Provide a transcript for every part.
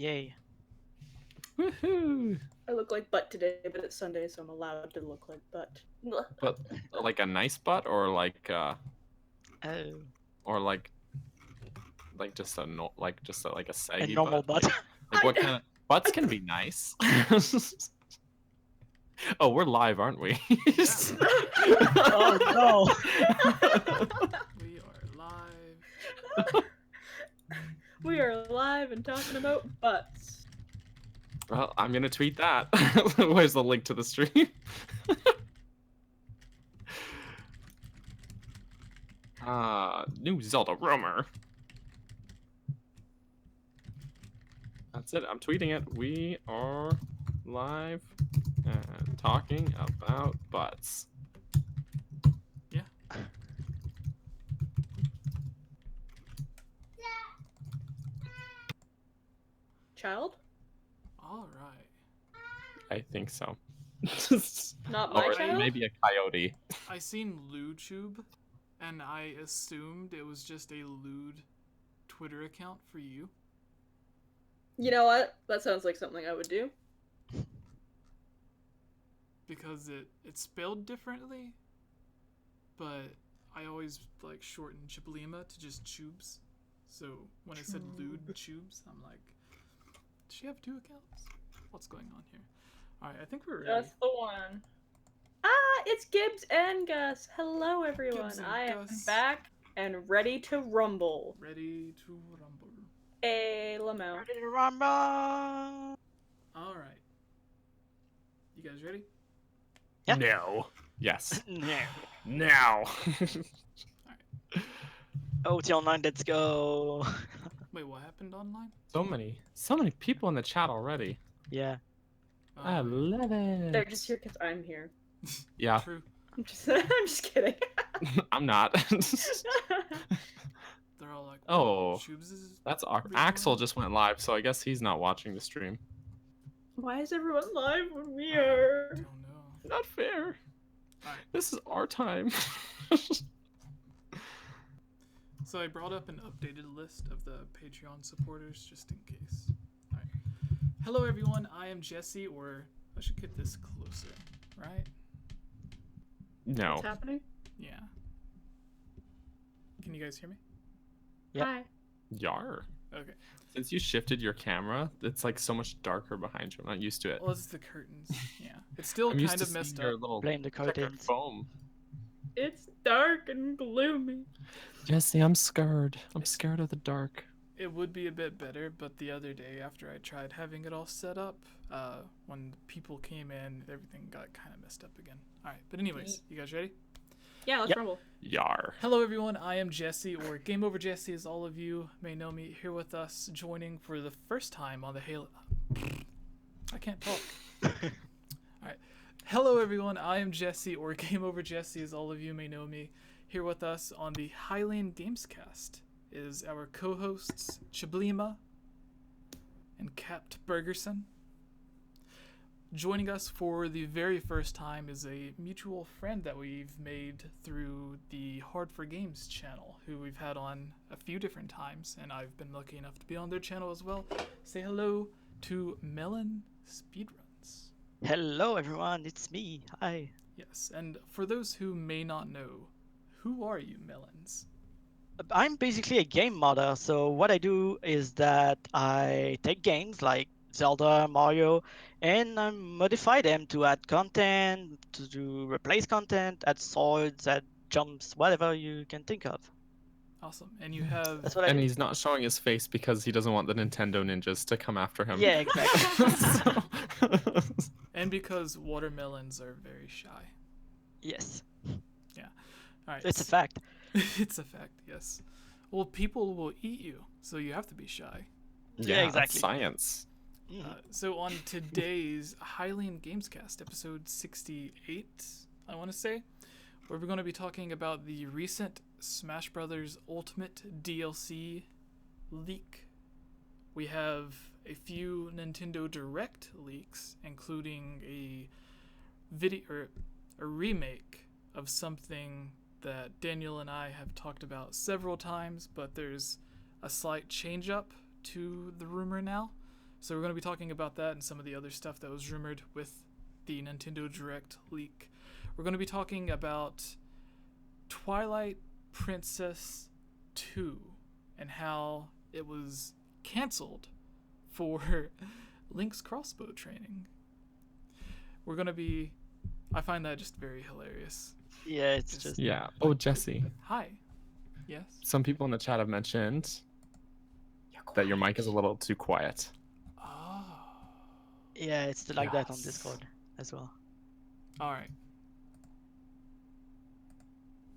Yay. Woohoo! I look like butt today, but it's Sunday, so I'm allowed to look like butt. But like a nice butt, or like Oh. or like just a like a A saggy normal butt. Like what kind of butts can be nice? Oh, we're live, aren't we? Oh no. We are live. We are live and talking about butts. Well, I'm gonna tweet that. Where's the link to the stream? New Zelda rumor. That's it. I'm tweeting it. We are live and talking about butts. Yeah. Child? All right. I think so. Not my Or child? maybe a coyote. I seen LewTube, and I assumed it was just a lewd Twitter account for you. You know what? That sounds like something I would do. Because it's spelled differently, but I always like shorten Chiblima to just Tubes. So when I said lewd Tubes, I'm like, does she have two accounts? What's going on here? Alright, I think we're ready. That's the one. It's Gibbs and Gus. Hello, everyone. Gibbs and I am Gus. back and ready to rumble. Ready to rumble. Hey, Lamau. Ready to rumble. Alright. You guys ready? Yeah. No. Yes. No. Now. OT online, let's go. Wait, what happened online? so many people in the chat already. Yeah. I love it. They're just here because I'm here. Yeah. True. I'm just kidding. I'm not. They're all like, Oh, Tubes is That's really Axel long? just went live, so I guess he's not watching the stream. Why is everyone live when we are? Don't know. Not fair. Alright. This is our time. So I brought up an updated list of the Patreon supporters just in case. Alright. Hello everyone, I am Jesse, or I should get this closer, right? No. What's happening? Yeah. Can you guys hear me? Yep. Hi. Yar. Okay. Since you shifted your camera, it's like so much darker behind you. I'm not used to it. Well, it's the curtains. Yeah. It's still I'm used kind to of messed seeing your up. little Blame the checkered curtains. foam. It's dark and gloomy. Jesse, I'm scared. I'm scared of the dark. It would be a bit better, but the other day after I tried having it all set up, when people came in, everything got kind of messed up again. Alright, but anyways, you guys ready? Yeah, let's Yep. rumble. Yar. Hello everyone, I am Jesse, or Game Over Jesse as all of you may know me, here with us joining for the first time on the Halo... I can't talk. Alright. Hello everyone, I am Jesse, or Game Over Jesse as all of you may know me, here with us on the Hylian Gamescast is our co-hosts Chiblima and Capt Bergerson. Joining us for the very first time is a mutual friend that we've made through the Hard for Games channel, who we've had on a few different times, and I've been lucky enough to be on their channel as well. Say hello to Melon Speedruns. Hello everyone, it's me. Hi. Yes, and for those who may not know, who are you, Melons? I'm basically a game modder, so what I do is that I take games like Zelda, Mario, and I modify them to add content, to replace content, add swords, add jumps, whatever you can think of. Awesome. And you have... That's what I And do. he's not showing his face because he doesn't want the Nintendo ninjas to come after him. Yeah, exactly. So- And because watermelons are very shy. Yes, Alright. it's a fact. It's a fact, yes. Well, people will eat you, so you have to be shy. Yeah, that's exactly. science. So on today's Hylian Gamescast, episode 68, I want to say, where we're going to be talking about the recent Smash Brothers Ultimate DLC leak. We have a few Nintendo Direct leaks, including a video or a remake of something that Daniel and I have talked about several times, but there's a slight change up to the rumor now. So we're going to be talking about that and some of the other stuff that was rumored with the Nintendo Direct leak. We're going to be talking about Twilight Princess 2 and how it was canceled for Link's crossbow training. We're going to be... I find that just very hilarious. Yeah, it's just Yeah. Oh, Jesse. Hi. Yes? Some people in the chat have mentioned that your mic is a little too quiet. Oh. yeah, it's like that on Yes. Discord as well. All right.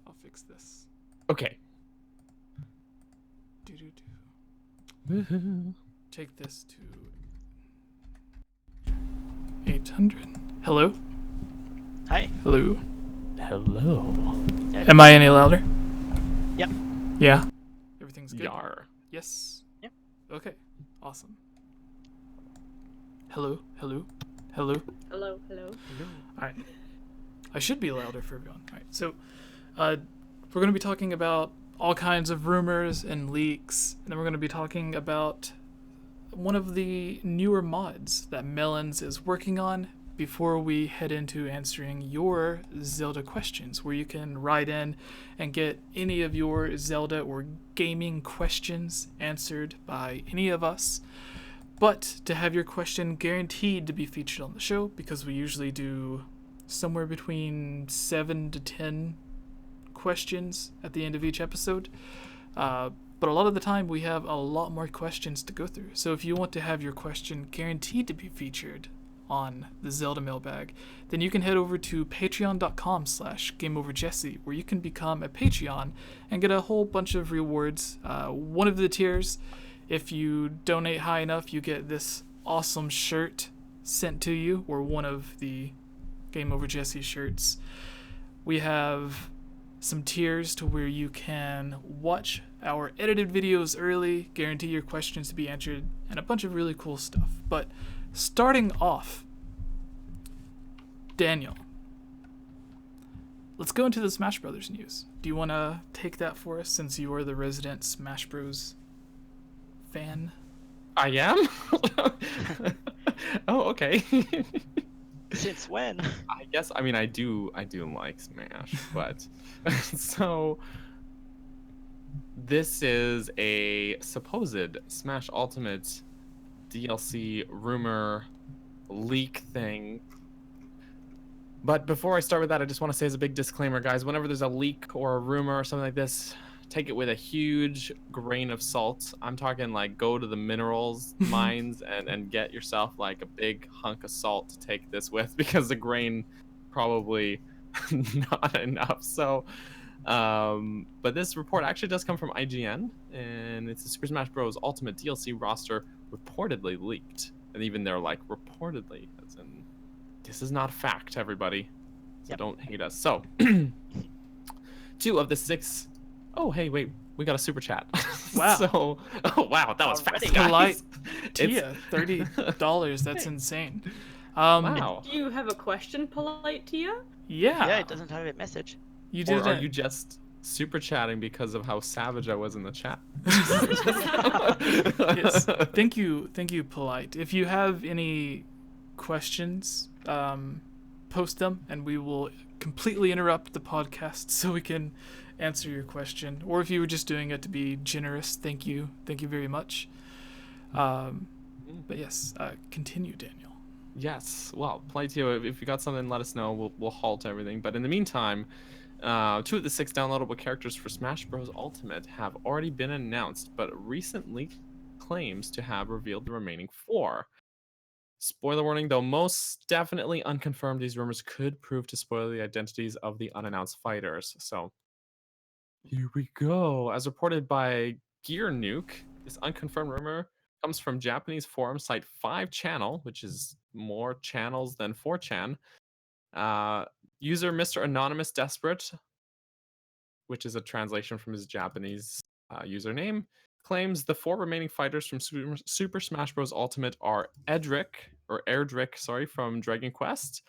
I'll fix this. Okay. Do-do-do. Take this to 800. Hello? Hi. Hello. Hello. Am I any louder? Yep. Yeah. Everything's good? Yar. Yes. Yep. Okay. Awesome. Hello? Hello? Hello? Hello, hello. Alright. I should be louder for everyone. Alright, so we're going to be talking about all kinds of rumors and leaks, and then we're going to be talking about one of the newer mods that Melons is working on before we head into answering your Zelda questions, where you can write in and get any of your Zelda or gaming questions answered by any of us. But to have your question guaranteed to be featured on the show, because we usually do somewhere between 7 to 10 questions at the end of each episode. But a lot of the time we have a lot more questions to go through. So if you want to have your question guaranteed to be featured on the Zelda mailbag, then you can head over to patreon.com/GameOverJesse, where you can become a Patreon and get a whole bunch of rewards. One of the tiers, if you donate high enough, you get this awesome shirt sent to you, or one of the Game Over Jesse shirts. We have some tiers to where you can watch our edited videos early, guarantee your questions to be answered, and a bunch of really cool stuff. But starting off, Daniel, let's go into the Smash Brothers news. Do you want to take that for us, since you are the resident Smash Bros fan? I am? Oh, okay. Since when? I guess, I mean, I do like Smash, but so this is a supposed Smash Ultimate DLC rumor leak thing. But before I start with that, I just want to say as a big disclaimer, guys, whenever there's a leak or a rumor or something like this, take it with a huge grain of salt. I'm talking like go to the minerals mines and get yourself like a big hunk of salt to take this with, because the grain probably not enough. So but this report actually does come from IGN, and it's the Super Smash Bros. Ultimate DLC roster reportedly leaked. And even they're like reportedly, as in this is not fact, everybody. So Yep. don't hate us. So 2 of the 6. Oh, hey, wait, we got a super chat. Wow. So, oh wow, that was Already? fast, guys. Polite It's- Tia, $30. That's insane. Wow. Do you have a question, Polite Tia? Yeah. Yeah, it doesn't have a message. You Or did are it. you just super chatting because of how savage I was in the chat? Yes. Thank you, Polite. If you have any questions, post them, and we will completely interrupt the podcast so we can answer your question. Or if you were just doing it to be generous, thank you very much. But yes, continue, Daniel. Yes. Well, Playtio, if you got something, let us know. We'll halt everything. But in the meantime, 2 of the 6 downloadable characters for Smash Bros. Ultimate have already been announced, but recently claims to have revealed the remaining 4. Spoiler warning, though most definitely unconfirmed, these rumors could prove to spoil the identities of the unannounced fighters. So here we go. As reported by Gear Nuke, this unconfirmed rumor comes from Japanese forum site 5channel, which is more channels than 4chan. User Mr. Anonymous Desperate, which is a translation from his Japanese username, claims the 4 remaining fighters from Super Smash Bros. Ultimate are Erdrick, from Dragon Quest,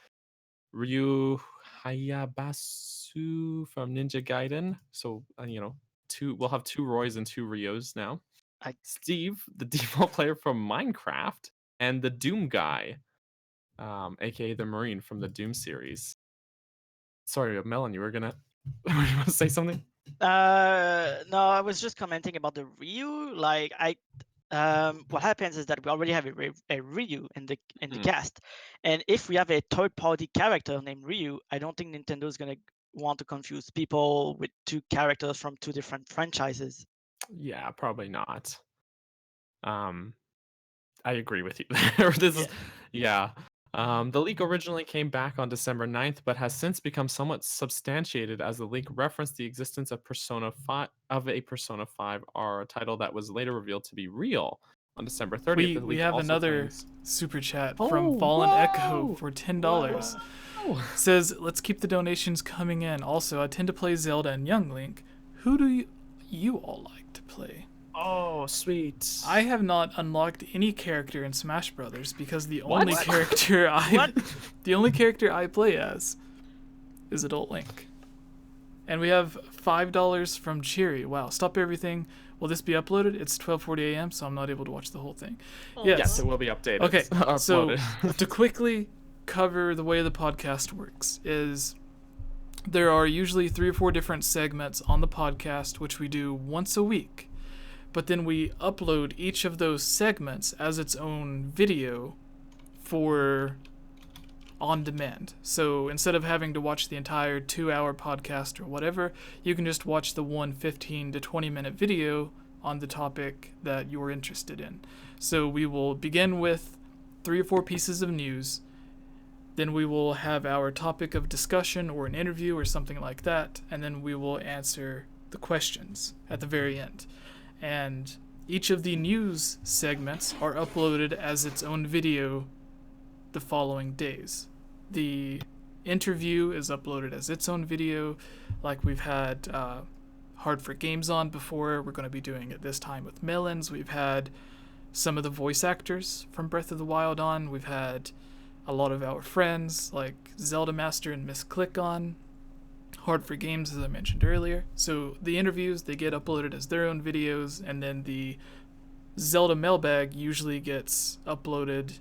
Ryu Hayabusa from Ninja Gaiden. So, we'll have 2 Roys and 2 Ryos now. I- Steve, the default player from Minecraft, and the Doom guy, aka the Marine from the Doom series. Sorry, Melon, you were gonna you want to say something? No, I was just commenting about the Ryu. Like what happens is that we already have a Ryu in the cast, and if we have a third-party character named Ryu, I don't think Nintendo is gonna want to confuse people with two characters from two different franchises. Yeah, probably not. I agree with you there. This is, yeah. The leak originally came back on December 9th, but has since become somewhat substantiated as the leak referenced the existence of a Persona 5 R, a title that was later revealed to be real on December 30th. We have another super chat from Oh, Fallen Echo whoa! for $10. Says, let's keep the donations coming in. Also, I tend to play Zelda and Young Link. Who do you all like to play? Oh, sweet. I have not unlocked any character in Smash Brothers because the only character I play as is Adult Link. And we have $5 from Cheery. Wow, stop everything. Will this be uploaded? It's 12:40 a.m., so I'm not able to watch the whole thing. Yes, it will be updated. Okay, so Uploaded. to quickly cover the way the podcast works is there are usually 3 or 4 different segments on the podcast, which we do once a week. But then we upload each of those segments as its own video for on demand. So instead of having to watch the entire 2-hour podcast or whatever, you can just watch the one 15 to 20 minute video on the topic that you're interested in. So we will begin with 3 or 4 pieces of news. Then we will have our topic of discussion or an interview or something like that. And then we will answer the questions at the very end. And each of the news segments are uploaded as its own video the following days. The interview is uploaded as its own video, like we've had Hard for Games on before. We're going to be doing it this time with Melons. We've had some of the voice actors from Breath of the Wild on. We've had a lot of our friends like Zelda Master and Miss Click on. Hard for Games, as I mentioned earlier. So the interviews, they get uploaded as their own videos, and then the Zelda mailbag usually gets uploaded,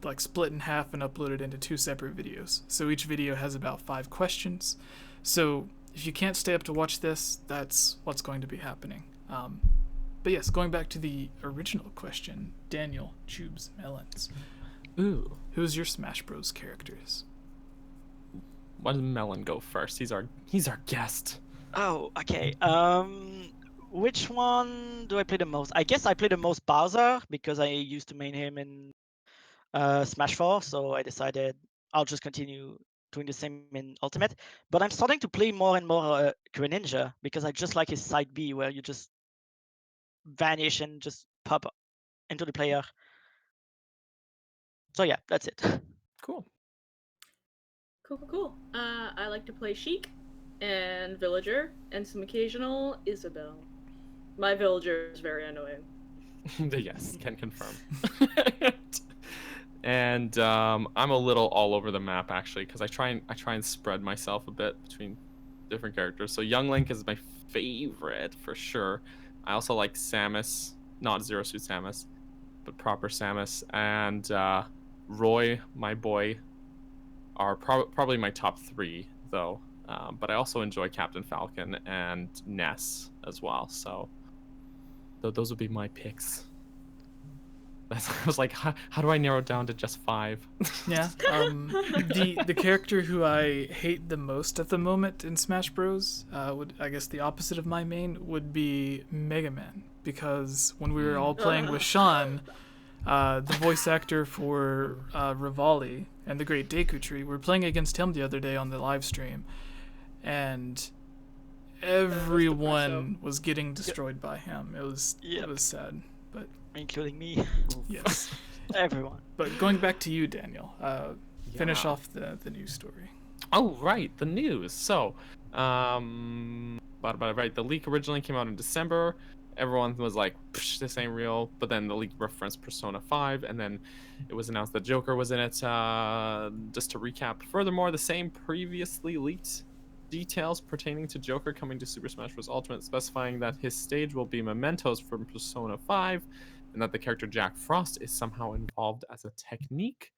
like split in half and uploaded into 2 separate videos. So each video has about 5 questions. So if you can't stay up to watch this, that's what's going to be happening. But yes, going back to the original question, Daniel Tubes Melons. Ooh. Who's your Smash Bros. Characters? Why does Melon go first? He's our guest. Oh, okay. Which one do I play the most? I guess I play the most Bowser because I used to main him in Smash 4, so I decided I'll just continue doing the same in Ultimate. But I'm starting to play more and more Greninja because I just like his side B where you just vanish and just pop into the player. So yeah, that's it. Cool. Cool. I like to play Sheik and Villager and some occasional Isabelle. My Villager is very annoying. Yes, can confirm. And I'm a little all over the map actually, because I try and spread myself a bit between different characters. So Young Link is my favorite for sure. I also like Samus, not Zero Suit Samus, but proper Samus, and Roy, my boy, are probably my top 3 though. But I also enjoy Captain Falcon and Ness as well. So those would be my picks. I was like, how do I narrow it down to just 5? Yeah. The character who I hate the most at the moment in Smash Bros. Would, I guess the opposite of my main would be Mega Man, because when we were all playing with Sean, the voice actor for Rivali and the Great Deku Tree, we were playing against him the other day on the live stream, and everyone was getting destroyed by him. It was sad, but including me. Yes. Everyone. But going back to you, Daniel, finish off the news story. Oh, right, the news. So, right, the leak originally came out in December. Everyone was like, this ain't real. But then the leak referenced Persona 5, and then it was announced that Joker was in it. Just to recap, furthermore, the same previously leaked details pertaining to Joker coming to Super Smash Bros. Ultimate, specifying that his stage will be mementos from Persona 5, and that the character Jack Frost is somehow involved as a technique.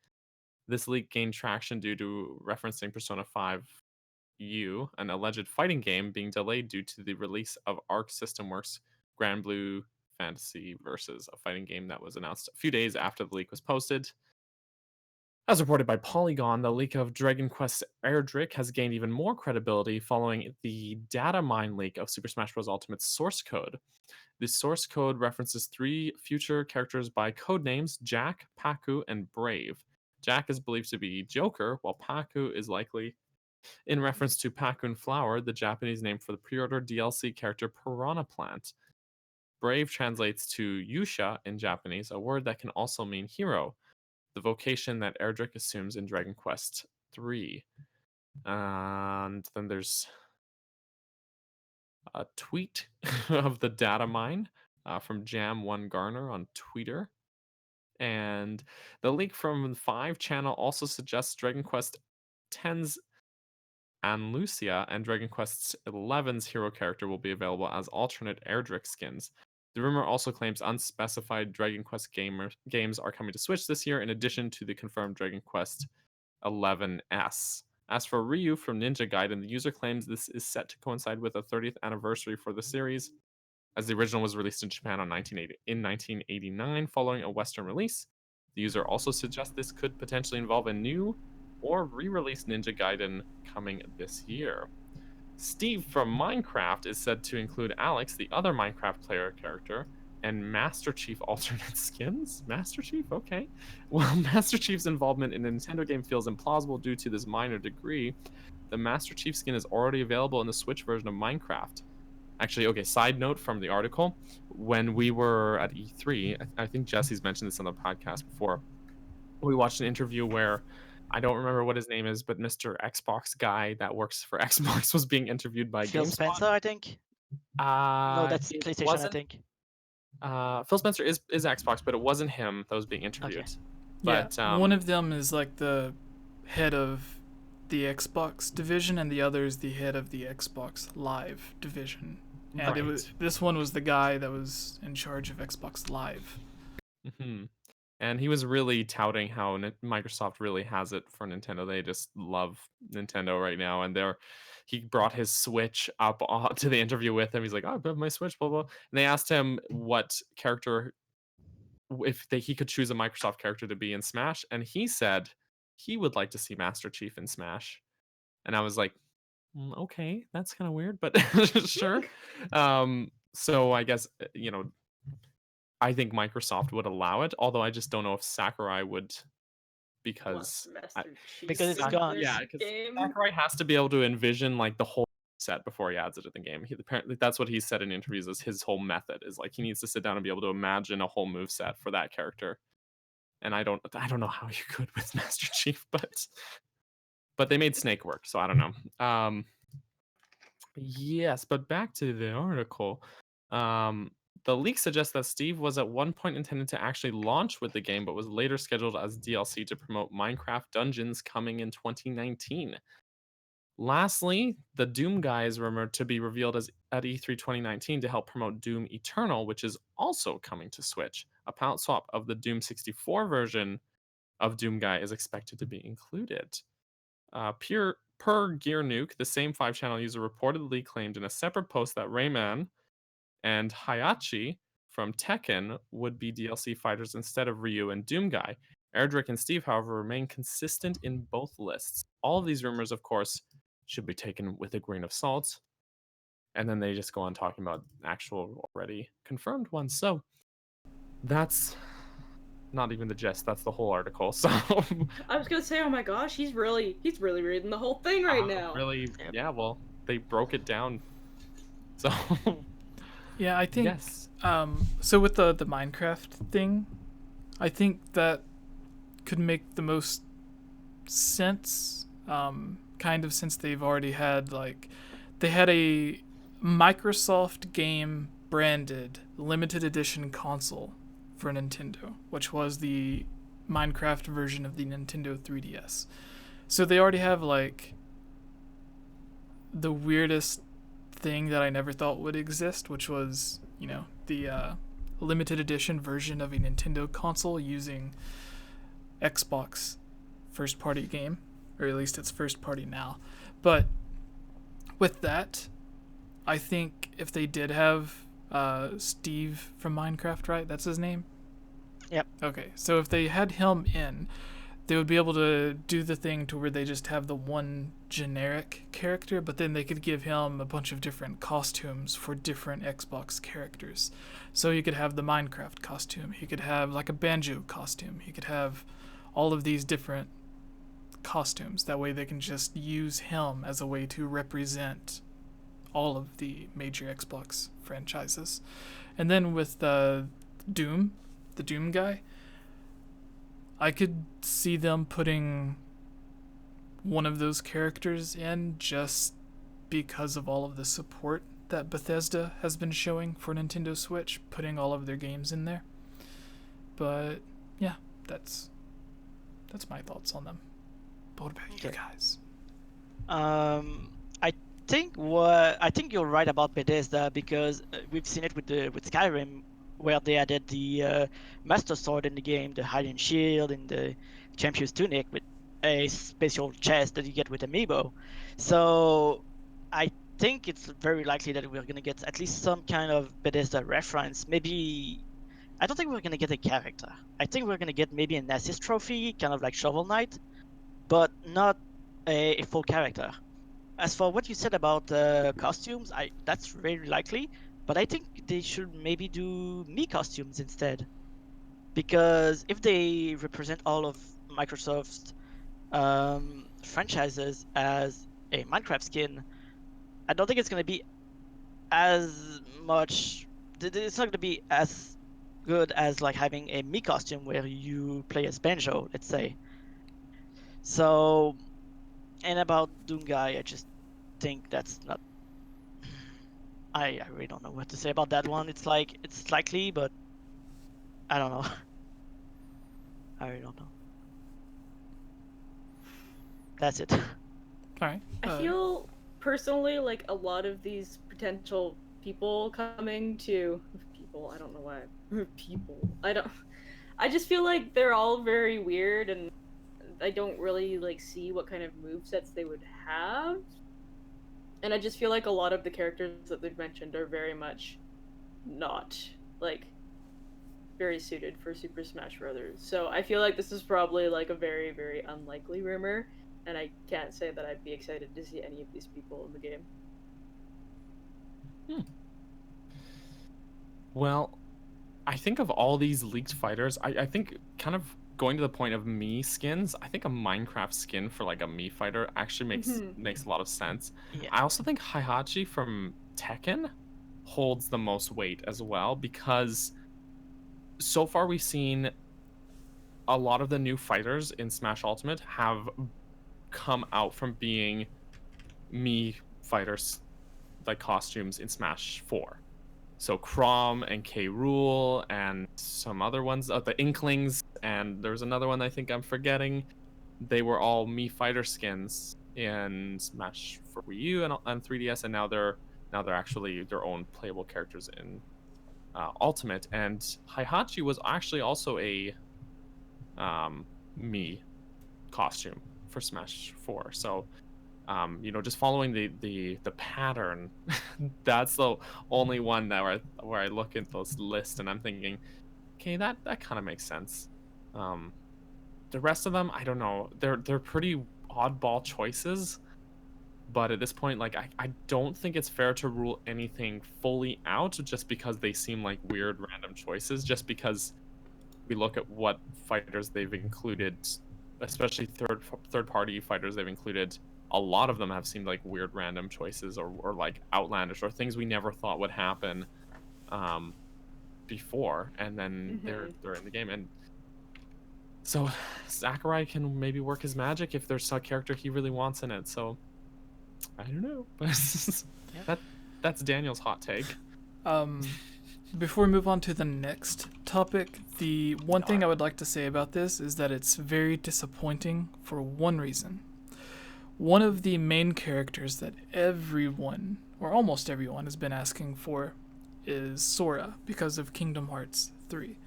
This leak gained traction due to referencing Persona 5 U, an alleged fighting game being delayed due to the release of Arc System Works' Grand Blue Fantasy Versus, a fighting game that was announced a few days after the leak was posted. As reported by Polygon, the leak of Dragon Quest Erdrick has gained even more credibility following the data mine leak of Super Smash Bros. Ultimate's source code. The source code references 3 future characters by codenames Jack, Paku, and Brave. Jack is believed to be Joker, while Paku is likely in reference to Pakun Flower, the Japanese name for the pre-order DLC character Piranha Plant. Brave translates to Yusha in Japanese, a word that can also mean hero, the vocation that Erdrick assumes in Dragon Quest III. And then there's a tweet of the data mine from Jam1 Garner on Twitter. And the leak from 5 channel also suggests Dragon Quest X's and Lucia and Dragon Quest XI's hero character will be available as alternate Erdrick skins. The rumor also claims unspecified Dragon Quest games are coming to Switch this year, in addition to the confirmed Dragon Quest XI's. As for Ryu from Ninja Gaiden, the user claims this is set to coincide with the 30th anniversary for the series, as the original was released in Japan in 1989 following a Western release. The user also suggests this could potentially involve a new or re-released Ninja Gaiden coming this year. Steve from Minecraft is said to include Alex, the other Minecraft player character, and Master Chief alternate skins? Master Chief? Okay. While Master Chief's involvement in a Nintendo game feels implausible due to this minor degree, the Master Chief skin is already available in the Switch version of Minecraft. Actually, okay, side note from the article, when we were at E3, I think Jesse's mentioned this on the podcast before, we watched an interview where, I don't remember what his name is, but Mr. Xbox guy that works for Xbox was being interviewed by Phil GameSpot. Spencer, I think. No, that's It PlayStation, I wasn't. think. Phil Spencer is Xbox, but it wasn't him that was being interviewed. Okay. But Yeah, one of them is like the head of the Xbox division, and the other is the head of the Xbox Live division. And Right. this one was the guy that was in charge of Xbox Live. And he was really touting how Microsoft really has it for Nintendo. They just love Nintendo right now, and he brought his Switch up to the interview with him. He's like, "Oh, I have my Switch," blah blah. And they asked him what character, if he could choose a Microsoft character to be in Smash, and he said he would like to see Master Chief in Smash. And I was like, okay, that's kind of weird, but sure. So I guess I think Microsoft would allow it, although I just don't know if Sakurai would, because Because it's gone. yeah, because Sakurai has to be able to envision like the whole set before he adds it to the game. Apparently that's what he said in interviews, is his whole method is like he needs to sit down and be able to imagine a whole move set for that character. And I don't know how you could with Master Chief, but they made Snake work, so I don't know. Yes, but back to the article. The leak suggests that Steve was at one point intended to actually launch with the game, but was later scheduled as DLC to promote Minecraft Dungeons coming in 2019. Lastly, the Doom guy is rumored to be revealed at E3 2019 to help promote Doom Eternal, which is also coming to Switch. A palette swap of the Doom 64 version of Doom guy is expected to be included. Per Gear Nuke, the same 5-channel user reportedly claimed in a separate post that Rayman and Hayachi from Tekken would be DLC fighters instead of Ryu and Doomguy. Erdrick and Steve, however, remain consistent in both lists. All of these rumors, of course, should be taken with a grain of salt. And then they just go on talking about actual already confirmed ones. So that's not even the gist. That's the whole article. So I was gonna say, oh my gosh, he's really reading the whole thing right now. Really, yeah. Well, they broke it down. So Yeah, I think. yes. So with the Minecraft thing, I think that could make the most sense. Kind of, since they've already had they had a Microsoft game branded limited edition console for Nintendo, which was the Minecraft version of the Nintendo 3DS. So they already have the weirdest thing that I never thought would exist, which was the limited edition version of a Nintendo console using Xbox first party game, or at least it's first party now. But with that, I think if they did have Steve from Minecraft, right? That's his name? Yep. Okay, so if they had him in, they would be able to do the thing to where they just have the one generic character, but then they could give him a bunch of different costumes for different Xbox characters. So you could have the Minecraft costume, he could have like a banjo costume, he could have all of these different costumes. That way they can just use him as a way to represent all of the major Xbox franchises. And then with Doom, the Doom guy, I could see them putting one of those characters in just because of all of the support that Bethesda has been showing for Nintendo Switch, putting all of their games in there. But yeah, that's my thoughts on them. But what about you guys? I think you're right about Bethesda, because we've seen it with Skyrim, where they added the Master Sword in the game, the Hylian shield, and the Champion's tunic with a special chest that you get with Amiibo. So I think it's very likely that we're gonna get at least some kind of Bethesda reference. Maybe I don't think we're gonna get a character. I think we're gonna get maybe an assist trophy, kind of like Shovel Knight, but not a full character. As for what you said about costumes, that's very likely, but I think they should maybe do me costumes instead, because if they represent all of Microsoft's franchises as a Minecraft skin, I don't think it's going to be as much. It's not going to be as good as like having a me costume where you play as Banjo, let's say. So, and about Doomguy, I just think that's not. I really don't know what to say about that one. It's like it's likely, but I don't know. I really don't know. That's it. All right. I feel personally like a lot of these potential people coming to people. I don't know why people. I just feel like they're all very weird, and I don't really like see what kind of movesets they would have. And I just feel like a lot of the characters that they've mentioned are very much not like very suited for Super Smash Brothers. So I feel like this is probably like a very, very unlikely rumor, and I can't say that I'd be excited to see any of these people in the game. Well, I think of all these leaked fighters, I think kind of going to the point of Mii skins, I think a Minecraft skin for like a Mii fighter actually makes a lot of sense. Yeah. I also think Heihachi from Tekken holds the most weight as well, because so far we've seen a lot of the new fighters in Smash Ultimate have come out from being Mii fighters, like costumes in Smash 4. So Chrom and K. Rool and some other ones, the Inklings, and there's another one I think I'm forgetting. They were all Mii fighter skins in Smash for Wii U and 3DS, and now they're actually their own playable characters in Ultimate. And Heihachi was actually also a Mii costume for Smash 4. So just following the pattern, that's the only one that where I look at this list and I'm thinking, okay, that kind of makes sense. The rest of them, I don't know. They're pretty oddball choices, but at this point, like I don't think it's fair to rule anything fully out just because they seem like weird random choices. Just because we look at what fighters they've included, especially third party fighters they've included. A lot of them have seemed like weird random choices or like outlandish or things we never thought would happen before, and then they're in the game. And so Sakurai can maybe work his magic if there's a character he really wants in it. So I don't know, but that's Daniel's hot take. Before we move on to the next topic, the one thing I would like to say about this is that it's very disappointing for one reason. One of the main characters that everyone, or almost everyone, has been asking for is Sora because of Kingdom Hearts 3.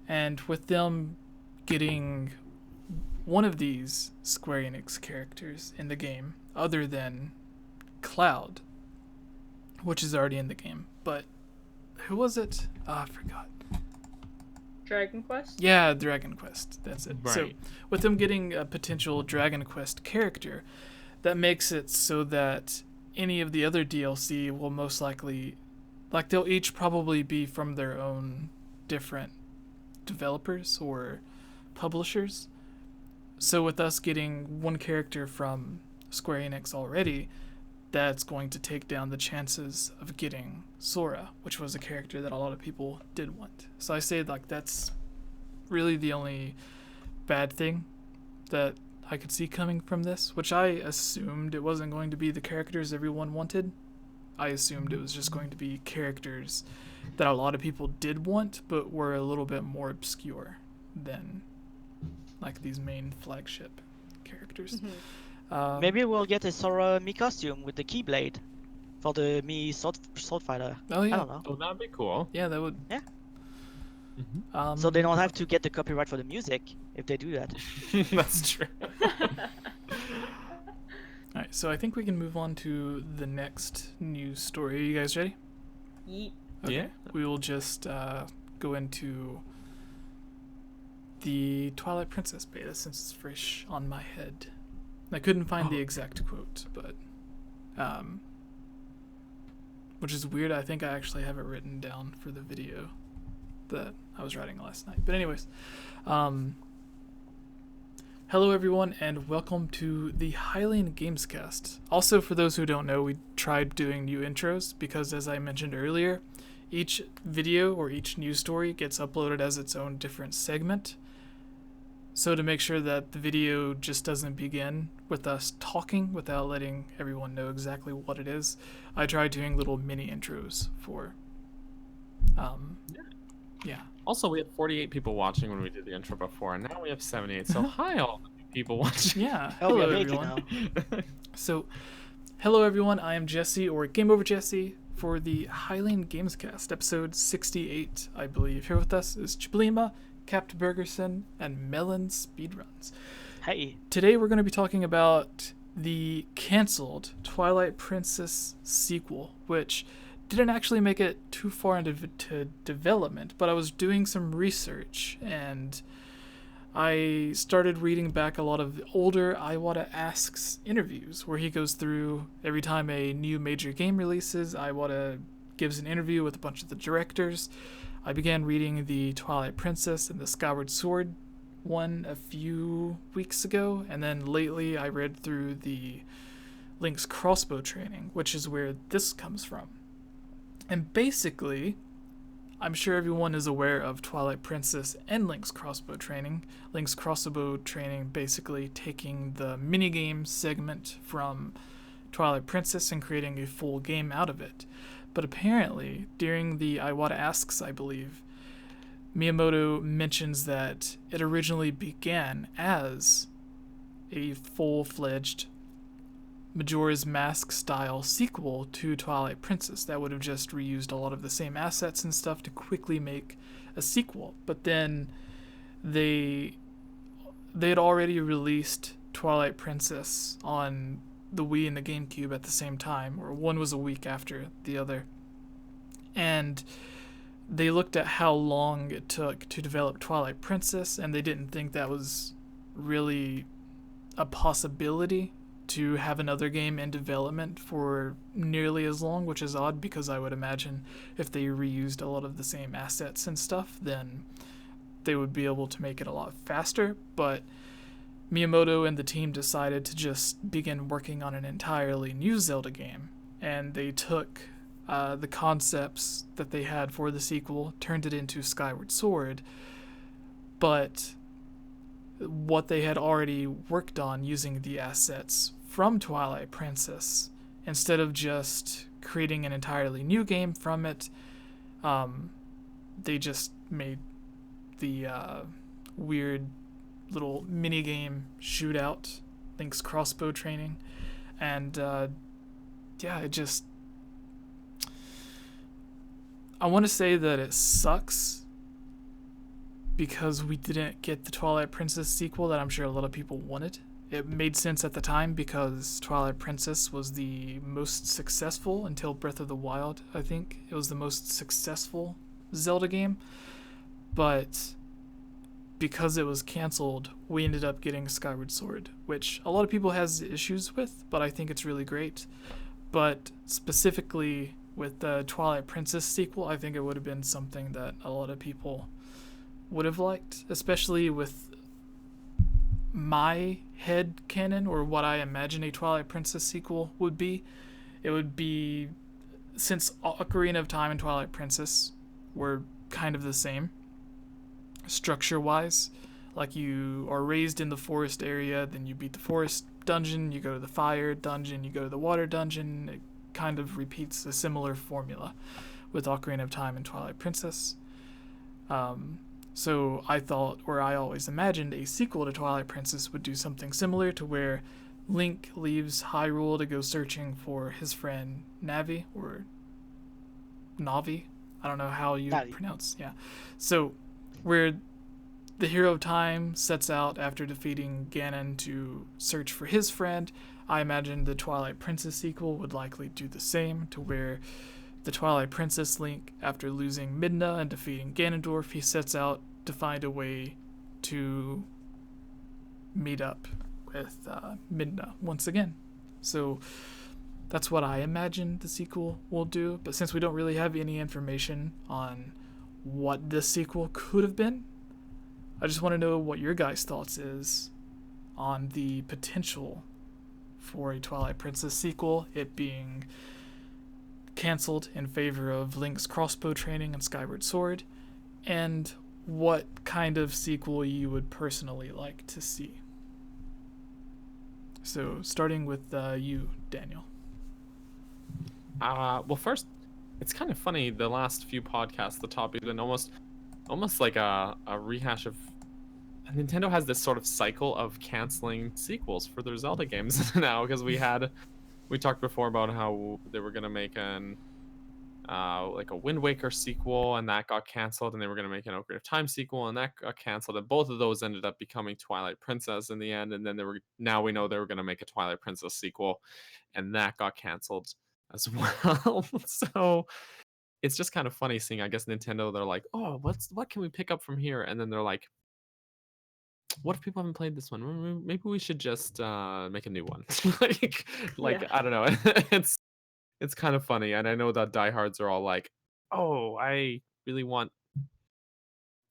And with them getting one of these Square Enix characters in the game, other than Cloud, which is already in the game, but who was it? I forgot. Dragon Quest? Yeah, Dragon Quest. That's it. Right. So, with them getting a potential Dragon Quest character, that makes it so that any of the other DLC will most likely, like, they'll each probably be from their own different developers or publishers. So, with us getting one character from Square Enix already, that's going to take down the chances of getting Sora, which was a character that a lot of people did want. So I say, like, that's really the only bad thing that I could see coming from this, which I assumed it wasn't going to be the characters everyone wanted. I assumed it was just going to be characters that a lot of people did want, but were a little bit more obscure than, like, these main flagship characters. Maybe we'll get a Sora Mii costume with the Keyblade for the Mii sword fighter. Oh, yeah. I don't know. Oh, that'd be cool. Yeah, that would. Yeah. Mhm. So they don't have to get the copyright for the music if they do that. That's true. Alright, so I think we can move on to the next news story. Are you guys ready? Yeet. Yeah. We will just go into the Twilight Princess beta since it's fresh on my head. I couldn't find the exact quote, but which is weird. I think I actually have it written down for the video that I was writing last night. But anyways, hello everyone and welcome to the Hylian Gamescast. Also, for those who don't know, we tried doing new intros because, as I mentioned earlier, each video or each news story gets uploaded as its own different segment. So to make sure that the video just doesn't begin with us talking without letting everyone know exactly what it is, I tried doing little mini intros for, yeah. Also, we had 48 people watching when we did the intro before, and now we have 78. So hi, all the people watching. Yeah, Oh, we hello have 80 everyone. now. So, hello everyone, I am Jesse, or Game Over Jesse, for the Hylian Gamescast, episode 68, I believe. Here with us is Chiblima, Capt Bergerson, and Melon Speedruns. Hey. Today we're going to be talking about the cancelled Twilight Princess sequel, which didn't actually make it too far into development, but I was doing some research and I started reading back a lot of older Iwata Asks interviews where he goes through every time a new major game releases. Iwata gives an interview with a bunch of the directors. I began reading the Twilight Princess and the Skyward Sword one a few weeks ago, and then lately I read through the Link's Crossbow training, which is where this comes from. And basically, I'm sure everyone is aware of Twilight Princess and Link's Crossbow training. Link's Crossbow training basically taking the minigame segment from Twilight Princess and creating a full game out of it. But apparently, during the Iwata Asks, I believe, Miyamoto mentions that it originally began as a full-fledged Majora's Mask style sequel to Twilight Princess that would have just reused a lot of the same assets and stuff to quickly make a sequel. But then they had already released Twilight Princess on the Wii and the Gamecube at the same time, or one was a week after the other. And they looked at how long it took to develop Twilight Princess, and they didn't think that was really a possibility to have another game in development for nearly as long, which is odd because I would imagine if they reused a lot of the same assets and stuff, then they would be able to make it a lot faster. But Miyamoto and the team decided to just begin working on an entirely new Zelda game, and they took the concepts that they had for the sequel, turned it into Skyward Sword, but what they had already worked on using the assets from Twilight Princess, instead of just creating an entirely new game from it, they just made the weird little minigame shootout, Link's Crossbow training, and yeah, it just... I want to say that it sucks because we didn't get the Twilight Princess sequel that I'm sure a lot of people wanted. It made sense at the time because Twilight Princess was the most successful until Breath of the Wild, I think. It was the most successful Zelda game. But because it was canceled, we ended up getting Skyward Sword, which a lot of people has issues with, but I think it's really great. But specifically with the Twilight Princess sequel, I think it would have been something that a lot of people would have liked, especially with my head canon or what I imagine a Twilight Princess sequel would be. It would be, since Ocarina of Time and Twilight Princess were kind of the same structure wise, like you are raised in the forest area, then you beat the forest dungeon, you go to the fire dungeon, you go to the water dungeon. It kind of repeats a similar formula with Ocarina of Time and Twilight Princess. So I thought, or I always imagined, a sequel to Twilight Princess would do something similar to where Link leaves Hyrule to go searching for his friend Navi, or Navi. I don't know how you pronounce. Yeah. So where the hero of time sets out after defeating Ganon to search for his friend, I imagine the Twilight Princess sequel would likely do the same, to where the Twilight Princess Link, after losing Midna and defeating Ganondorf, he sets out to find a way to meet up with Midna once again. So that's what I imagine the sequel will do. But since we don't really have any information on what this sequel could have been, I just want to know what your guys' thoughts is on the potential for a Twilight Princess sequel, it being canceled in favor of Link's crossbow training and Skyward Sword, and what kind of sequel you would personally like to see. So, starting with you, Daniel. Well, first, it's kind of funny, the last few podcasts, the topic has been almost like a rehash of... Nintendo has this sort of cycle of canceling sequels for their Zelda games now, because we talked before about how they were going to make like a Wind Waker sequel, and that got canceled, and they were going to make an Ocarina of Time sequel, and that got canceled, and both of those ended up becoming Twilight Princess in the end, and then now we know they were going to make a Twilight Princess sequel, and that got canceled as well. So it's just kind of funny seeing, I guess, Nintendo, they're like, oh, what can we pick up from here? And then they're like, what if people haven't played this one? Maybe we should just make a new one. like Yeah. I don't know. It's kind of funny, and I know that diehards are all like, "Oh, I really want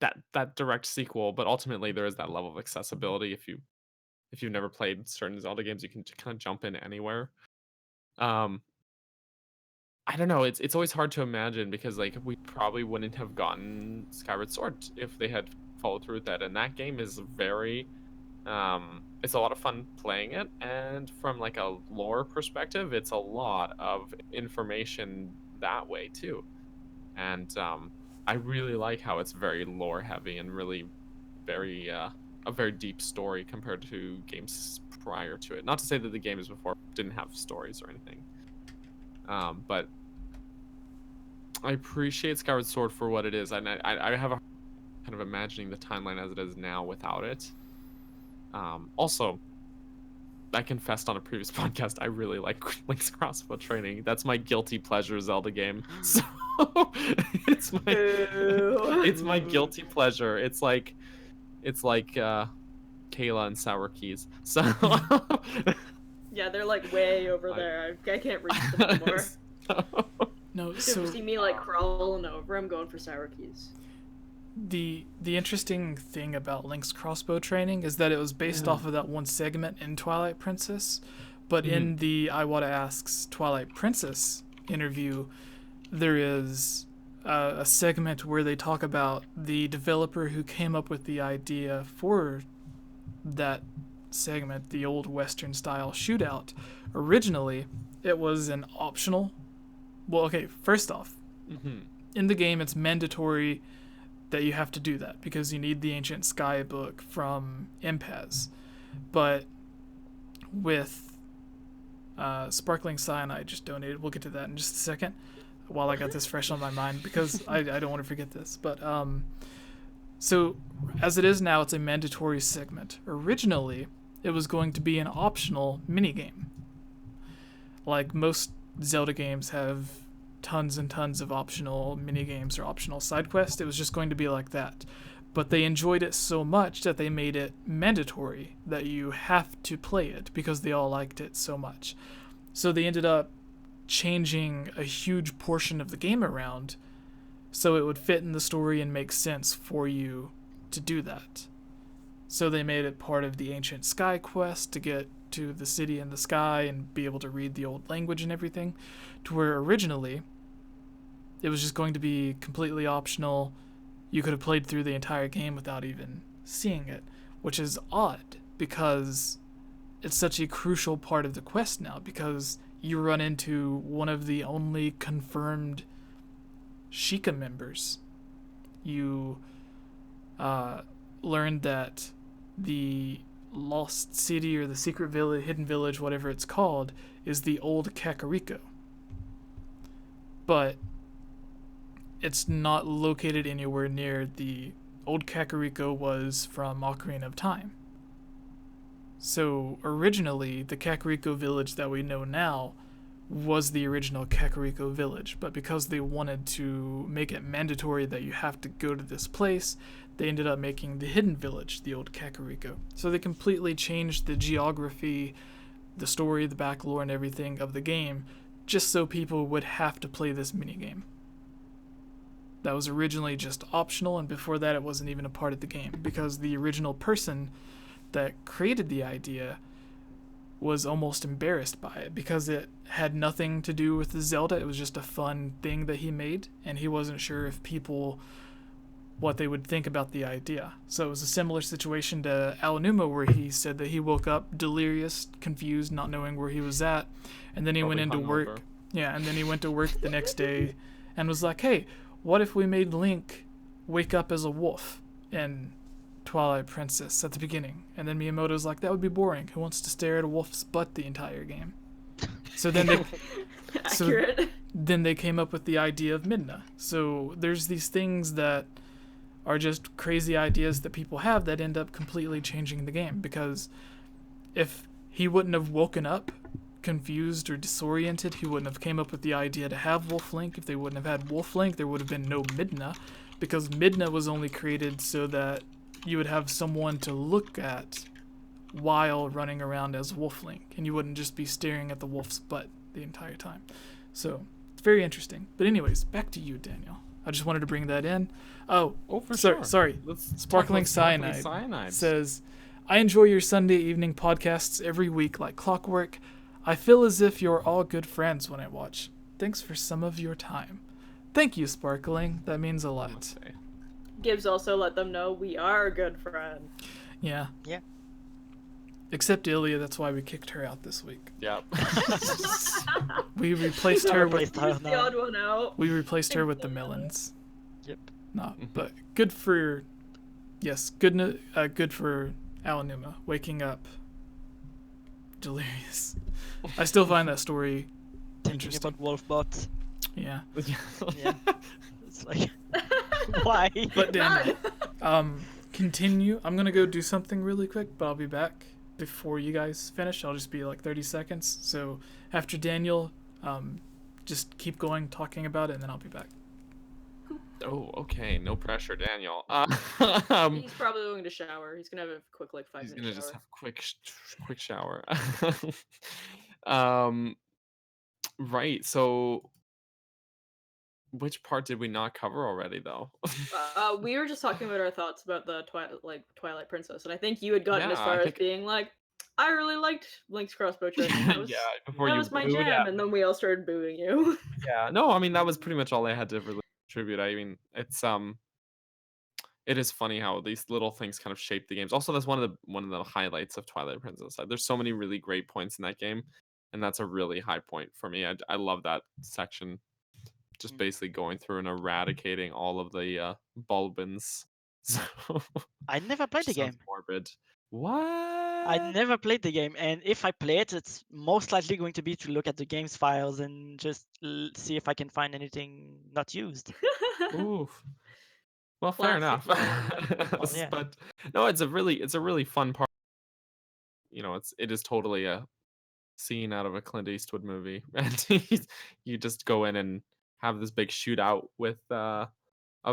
that direct sequel," but ultimately there is that level of accessibility. If you've never played certain Zelda games, you can kind of jump in anywhere. I don't know. It's always hard to imagine, because like we probably wouldn't have gotten Skyward Sword if they had followed through with that, and that game is very it's a lot of fun playing it, and from like a lore perspective, it's a lot of information that way too. And I really like how it's very lore heavy and really very a very deep story compared to games prior to it. Not to say that the games before didn't have stories or anything, but I appreciate Skyward Sword for what it is, and I have a kind of imagining the timeline as it is now without it. Also, I confessed on a previous podcast, I really like Link's crossbow training. That's my guilty pleasure Zelda game. So it's my guilty pleasure. It's like Kayla and Sour Keys. So Yeah, they're like way over there. I can't reach them anymore. No, You so ever see me like crawling over? I'm going for sour keys. the interesting thing about Link's crossbow training is that it was based off of that one segment in Twilight Princess, but in the Iwata Asks Twilight Princess interview, there is a segment where they talk about the developer who came up with the idea for that segment, the old Western style shootout. Originally, it was an optional. Well, okay, first off, in the game, it's mandatory that you have to do that because you need the Ancient Sky book from Impaz. But with Sparkling Cyanide just donated, we'll get to that in just a second. while I got this fresh on my mind because I don't want to forget this. But so as it is now, it's a mandatory segment. Originally, it was going to be an optional minigame. Like most Zelda games have tons and tons of optional minigames or optional side quests. It was just going to be like that. But they enjoyed it so much that they made it mandatory that you have to play it because they all liked it so much. So they ended up changing a huge portion of the game around so it would fit in the story and make sense for you to do that. So they made it part of the Ancient Sky quest to get to the city in the sky and be able to read the old language and everything, to where originally it was just going to be completely optional. You could have played through the entire game without even seeing it, which is odd because it's such a crucial part of the quest now, because you run into one of the only confirmed Sheikah members. You learned that the lost city or the secret village, hidden village, whatever it's called, is the old Kakariko. But it's not located anywhere near the old Kakariko was from Ocarina of Time. So originally, the Kakariko village that we know now was the original Kakariko village, but because they wanted to make it mandatory that you have to go to this place, they ended up making the hidden village the old Kakariko. So they completely changed the geography, the story, the back lore, and everything of the game, just so people would have to play this minigame. That was originally just optional, and before that it wasn't even a part of the game, because the original person that created the idea was almost embarrassed by it because it had nothing to do with the Zelda. It was just a fun thing that he made, and he wasn't sure if people, what they would think about the idea. So it was a similar situation to Aonuma, where he said that he woke up delirious, confused, not knowing where he was at, and then he went into work. Yeah, and then he went to work the next day and was like, hey, what if we made Link wake up as a wolf in Twilight Princess at the beginning? And then Miyamoto's like, that would be boring. Who wants to stare at a wolf's butt the entire game? So then they Accurate. then they came up with the idea of Midna. So there's these things that are just crazy ideas that people have that end up completely changing the game, because if he wouldn't have woken up confused or disoriented, he wouldn't have came up with the idea to have Wolf Link. If they wouldn't have had Wolf Link, there would have been no Midna, because Midna was only created so that you would have someone to look at while running around as Wolf Link, and you wouldn't just be staring at the wolf's butt the entire time. So it's very interesting. But anyways, back to you, Daniel. I just wanted to bring that in. For sure. Sorry. Let's Sparkling talk about Cyanide says, I enjoy your Sunday evening podcasts every week like clockwork. I feel as if you're all good friends when I watch. Thanks for some of your time. Thank you, Sparkling. That means a lot. Gibbs also let them know we are good friends. Yeah. Yeah. Except Ilya, that's why we kicked her out this week. Yep. We replaced her with the odd one out. we replaced her with the Melons. Yep. No, but good for good for Aonuma waking up delirious. I still find that story Thinking interesting. about wolf bots. Yeah. Yeah. It's like, why? But Daniel, continue. I'm gonna go do something really quick, but I'll be back before you guys finish. I'll just be like 30 seconds. So after Daniel, just keep going talking about it, and then I'll be back. Oh, okay. No pressure, Daniel. He's probably going to shower. He's gonna have a quick like 5 He's minute gonna shower. just have a quick shower. Right. So, which part did we not cover already, though? We were just talking about our thoughts about the Twilight Princess, and I think you had gotten as Yeah, far I as think- being like, I really liked Link's crossbow trick. That was, Yeah, before that you was my booed jam, at and then we all started booing you. Yeah, no, I mean that was pretty much all I had to really contribute. I mean, it is funny how these little things kind of shape the games. Also, that's one of the highlights of Twilight Princess. There's so many really great points in that game, and that's a really high point for me. I love that section, just basically going through and eradicating all of the Bulbins. So I never played the sounds game. morbid. I What? never played the game, and if I play it, it's most likely going to be to look at the game's files and just see if I can find anything not used. Oof. Well, fair Classic enough. you. Well, yeah. But no, it's a really fun part. It is totally a scene out of a Clint Eastwood movie, and you just go in and have this big shootout with a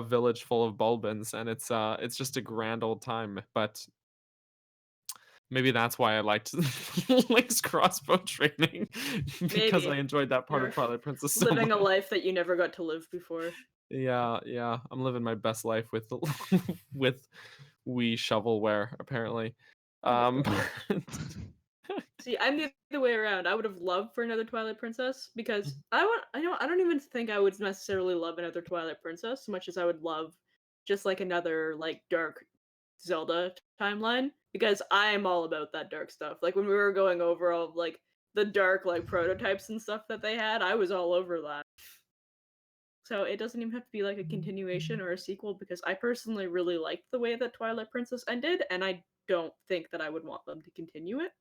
village full of Bulbins, and it's just a grand old time. But maybe that's why I liked Link's crossbow training because I Maybe. enjoyed that part of You're Twilight Princess so living a much. life that you never got to live before. Yeah, yeah, I'm living my best life with with Wii shovelware apparently. Oh my Um, god. See, I'm the other way around. I would have loved for another Twilight Princess because I don't even think I would necessarily love another Twilight Princess so much as I would love just like another like dark Zelda timeline because I am all about that dark stuff. Like when we were going over all of, like the dark like prototypes and stuff that they had, I was all over that. So it doesn't even have to be like a continuation or a sequel because I personally really liked the way that Twilight Princess ended and I don't think that I would want them to continue it.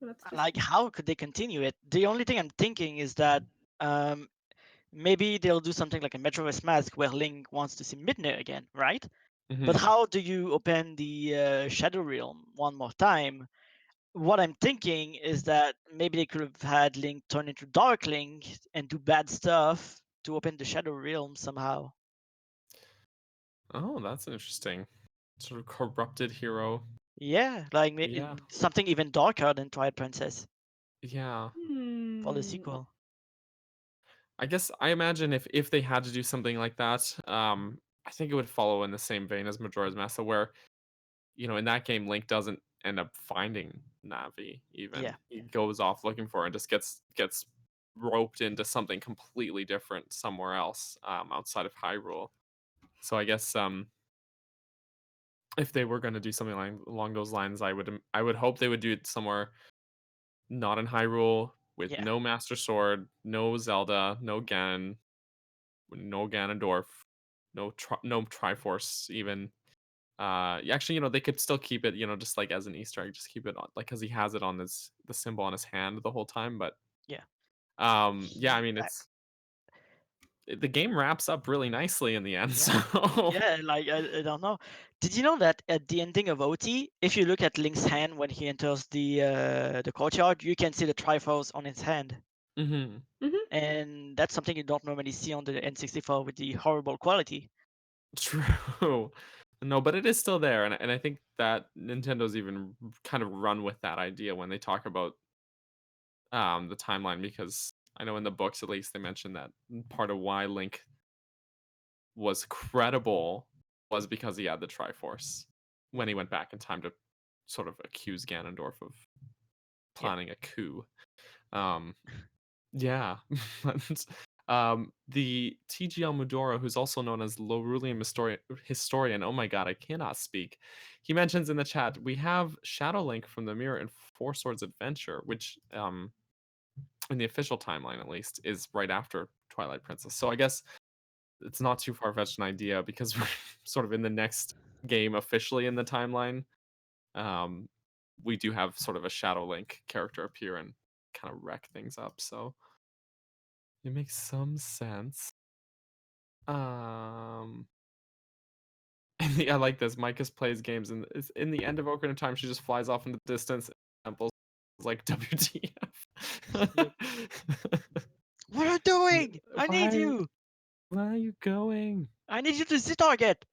That's just Like, how could they continue it? The only thing I'm thinking is that um, maybe they'll do something like a Metroid Mask where Link wants to see Midna again, right? But mhm. how do you open the Shadow Realm one more time? What I'm thinking is that maybe they could have had Link turn into Dark Link and do bad stuff to open the Shadow Realm somehow. Oh, that's interesting. Sort of corrupted hero. Yeah, like Yeah. something even darker than Twilight Princess Yeah. for the hmm. sequel. I guess I imagine if they had to do something like that, I think it would follow in the same vein as Majora's Mask, where in that game Link doesn't end up finding Navi. Even Yeah, he goes off looking for her and just gets roped into something completely different somewhere else, outside of Hyrule. So I guess if they were going to do something like along those lines, I would hope they would do it somewhere not in Hyrule with yeah. no Master Sword, no Zelda, no Ganon, no Ganondorf, no Triforce even. Actually, they could still keep it, just like as an Easter egg, just keep it on, like, because he has it on the symbol on his hand the whole time. But Yeah. yeah, I mean, Uh, the game wraps up really nicely in the end. Yeah. So Yeah, like I don't know. Did you know that at the ending of OT, if you look at Link's hand when he enters the courtyard, you can see the Triforce on his hand, hmm Hmm. and that's something you don't normally see on the N64 with the horrible quality. true. No, but it is still there, and I think that Nintendo's even kind of run with that idea when they talk about the timeline, because I know in the books at least they mentioned that part of why Link was credible was because he had the Triforce when he went back in time to sort of accuse Ganondorf of Yeah, planning a coup. Um, yeah. And, the TGL Mudora, who's also known as Lorulian Historian, oh my god, I cannot speak. He mentions in the chat, we have Shadow Link from the Mirror and Four Swords Adventure, which in the official timeline at least is right after Twilight Princess. So I guess it's not too far fetched an idea because we're sort of in the next game officially in the timeline. Um, we do have sort of a Shadow Link character appear and kind of wreck things up. So it makes some sense. Um, I like this. Micah's plays games, and in the end of Ocarina of Time, she just flies off in the distance. Temples like WTF. yeah. What are you doing? I need why? you. Where are you going? I need you to see target.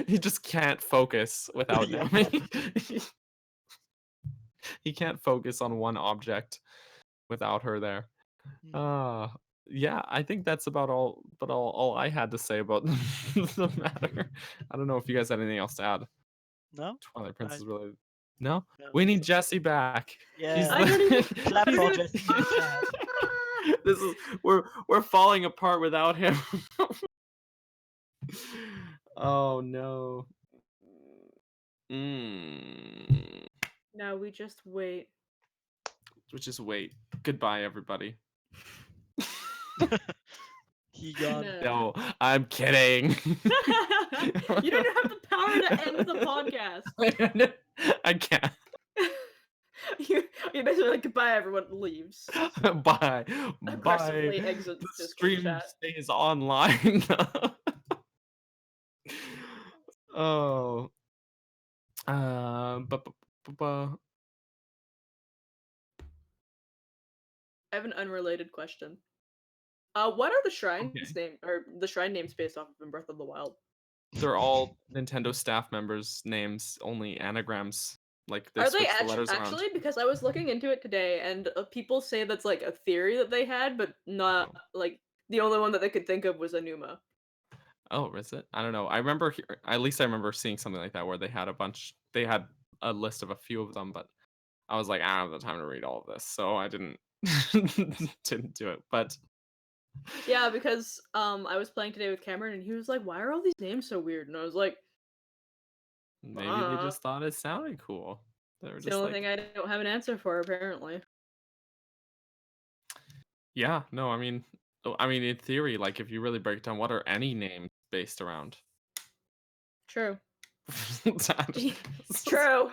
He just can't focus without Yeah. Naomi. He can't focus on one object without her there. Mm. Uh yeah, I think that's about all I had to say about the matter. I don't know if you guys had anything else to add. No, Twilight I Princess really. No? no. We need Jesse back. He's Yeah. I the don't even. Clap I he's for don't even. Jesse in the chat. this is we're falling apart without him. Oh no. Mm. No, we just wait. Which is wait. Goodbye, everybody. He gone. No, I'm kidding. You don't have the power to end the podcast. I can't. You basically like goodbye, everyone leaves. Bye. Aggressively Bye. exits The Discord stream chat. stays online. Oh. Bu- bu- bu- bu- I have an unrelated question. What are the shrines Okay. name or the shrine names based off of in Breath of the Wild? They're all Nintendo staff members' names, only anagrams. Like they Are they switch the letters around. actually? Because I was looking into it today, and people say that's like a theory that they had, but not like the only one that they could think of was Anuma. Oh, is it? I don't know. I remember, at least I remember seeing something like that where they had they had a list of a few of them, but I was like, I don't have the time to read all of this, so I didn't didn't do it. But Yeah, because I was playing today with Cameron, and he was like, "Why are all these names so weird?" And I was like, maybe they just thought it sounded cool. They were "It's the just only like, thing I don't have an answer for, apparently." yeah, no, I mean, in theory, like if you really break it down, what are any names based around? True. True. True.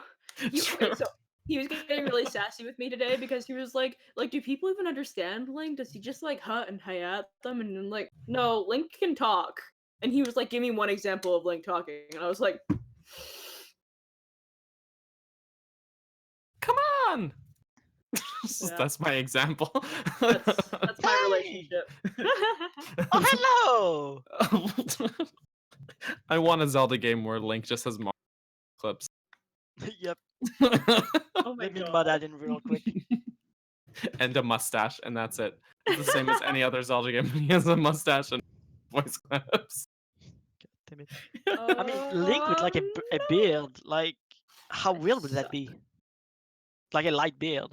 So he was getting really sassy with me today because he was like, do people even understand Link? Does he just like hut and hi at them? And I'm like, no, Link can talk. And he was like, give me one example of Link talking. And I was like, Come on. Yeah. That's my example. that's my Hey! relationship. Oh, hello! I want a Zelda game where Link just has Mario clips. Yep. Oh my Let me god. mod that in real quick. And a mustache, and that's it. It's the same as any other Zelda game. He has a mustache and voice clips. Damn it. I mean, Link with like a beard, like, how weird would that be? Like a light beard.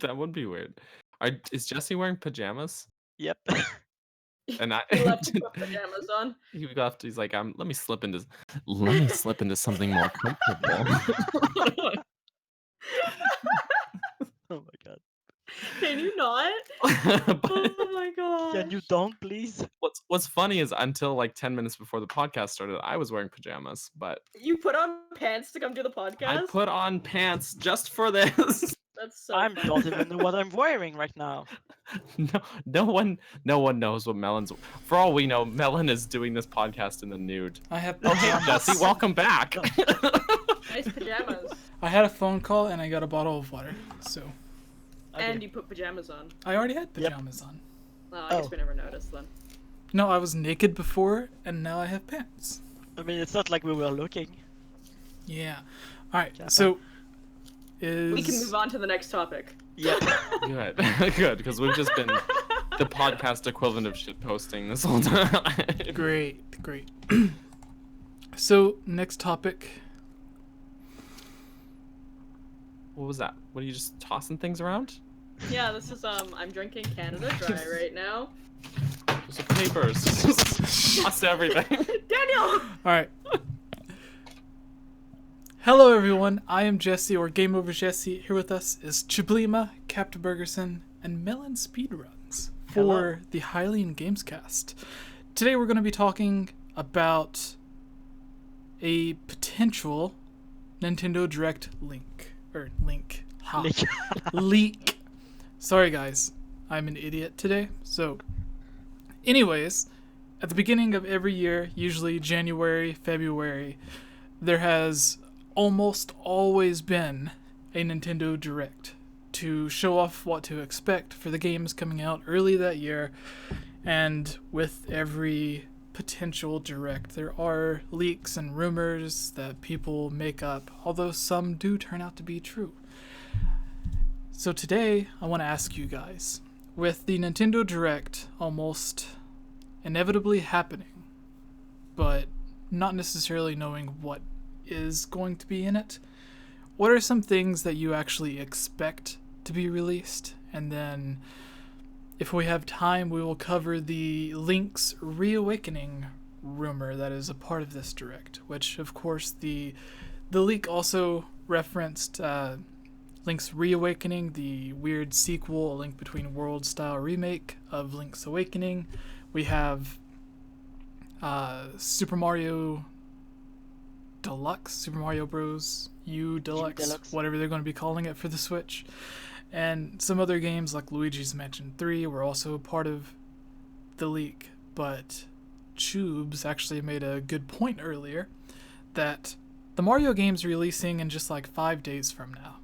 That would be weird. Is Jesse wearing pajamas? Yep. And He left to put pajamas on. he's like, let me slip into something more comfortable. Oh my god. Can you not? But Oh my god. Can you don't, please? what's funny is until like 10 minutes before the podcast started, I was wearing pajamas, but You put on pants to come do the podcast? I put on pants just for this. That's so I funny. don't even know what I'm wearing right now. No one knows what Melon's. For all we know, Melon is doing this podcast in the nude. I have Oh, hey, pajamas. Jesse, welcome back. Nice pajamas. I had a phone call and I got a bottle of water, so And you put pajamas on. I already had pajamas on. Oh, I guess Oh. we never noticed then. No, I was naked before, and now I have pants. I mean, it's not like we were looking. Yeah. All right. Kappa. So is We can move on to the next topic. Yep. Good, because we've just been the podcast equivalent of shit posting this whole time. Great. So next topic. What was that? What are you just tossing things around? Yeah, this is I'm drinking Canada Dry right now. Those are papers. Toss everything. Daniel! All right. Hello everyone. I am Jesse, or Game Over Jesse. Here with us is Chiblima, Captain Bergerson, and Melon Speedruns for the Hylian Gamescast. Today we're going to be talking about a potential Nintendo Direct leak. Sorry guys, I'm an idiot today. So, anyways, at the beginning of every year, usually January, February, there has almost always been a Nintendo Direct to show off what to expect for the games coming out early that year. And with every potential Direct, there are leaks and rumors that people make up, although some do turn out to be true. So today, I want to ask you guys, with the Nintendo Direct almost inevitably happening, but not necessarily knowing what is going to be in it, what are some things that you actually expect to be released? And then, if we have time, we will cover the Link's Reawakening rumor that is a part of this Direct, which, of course, the leak also referenced Link's Reawakening, the weird sequel, A Link Between Worlds style remake of Link's Awakening, we have Super Mario Deluxe, Super Mario Bros. U Deluxe, Deluxe. whatever they're going to be calling it for the Switch. And some other games like Luigi's Mansion 3 were also part of the leak. But Tubes actually made a good point earlier that the Mario game's releasing in just like 5 days from now.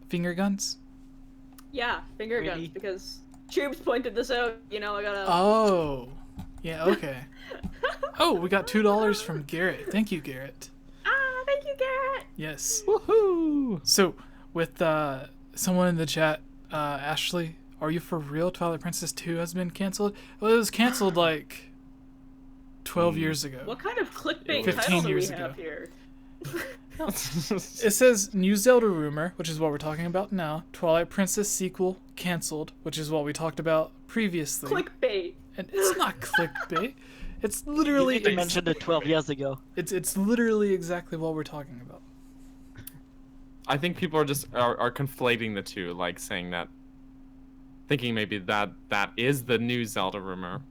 Finger guns? Yeah, finger Really? guns, because Tubes pointed this out. You know, I gotta. Oh. Yeah, okay. Oh, we got $2 from Garrett. Thank you, Garrett. Thank you, Garrett. Yes. Woohoo! So, with someone in the chat, Ashley, are you for real? Twilight Princess 2 has been canceled? Well, it was canceled like 12 years ago. What kind of clickbait 15 title do we years have ago. here? It says New Zelda rumor, which is what we're talking about now. Twilight Princess sequel canceled, which is what we talked about previously. Clickbait. And it's not clickbait. It's You literally need to mention it 12 years ago. it's literally exactly what we're talking about. I think people are just are conflating the two, like saying that, thinking maybe that is the new Zelda rumor.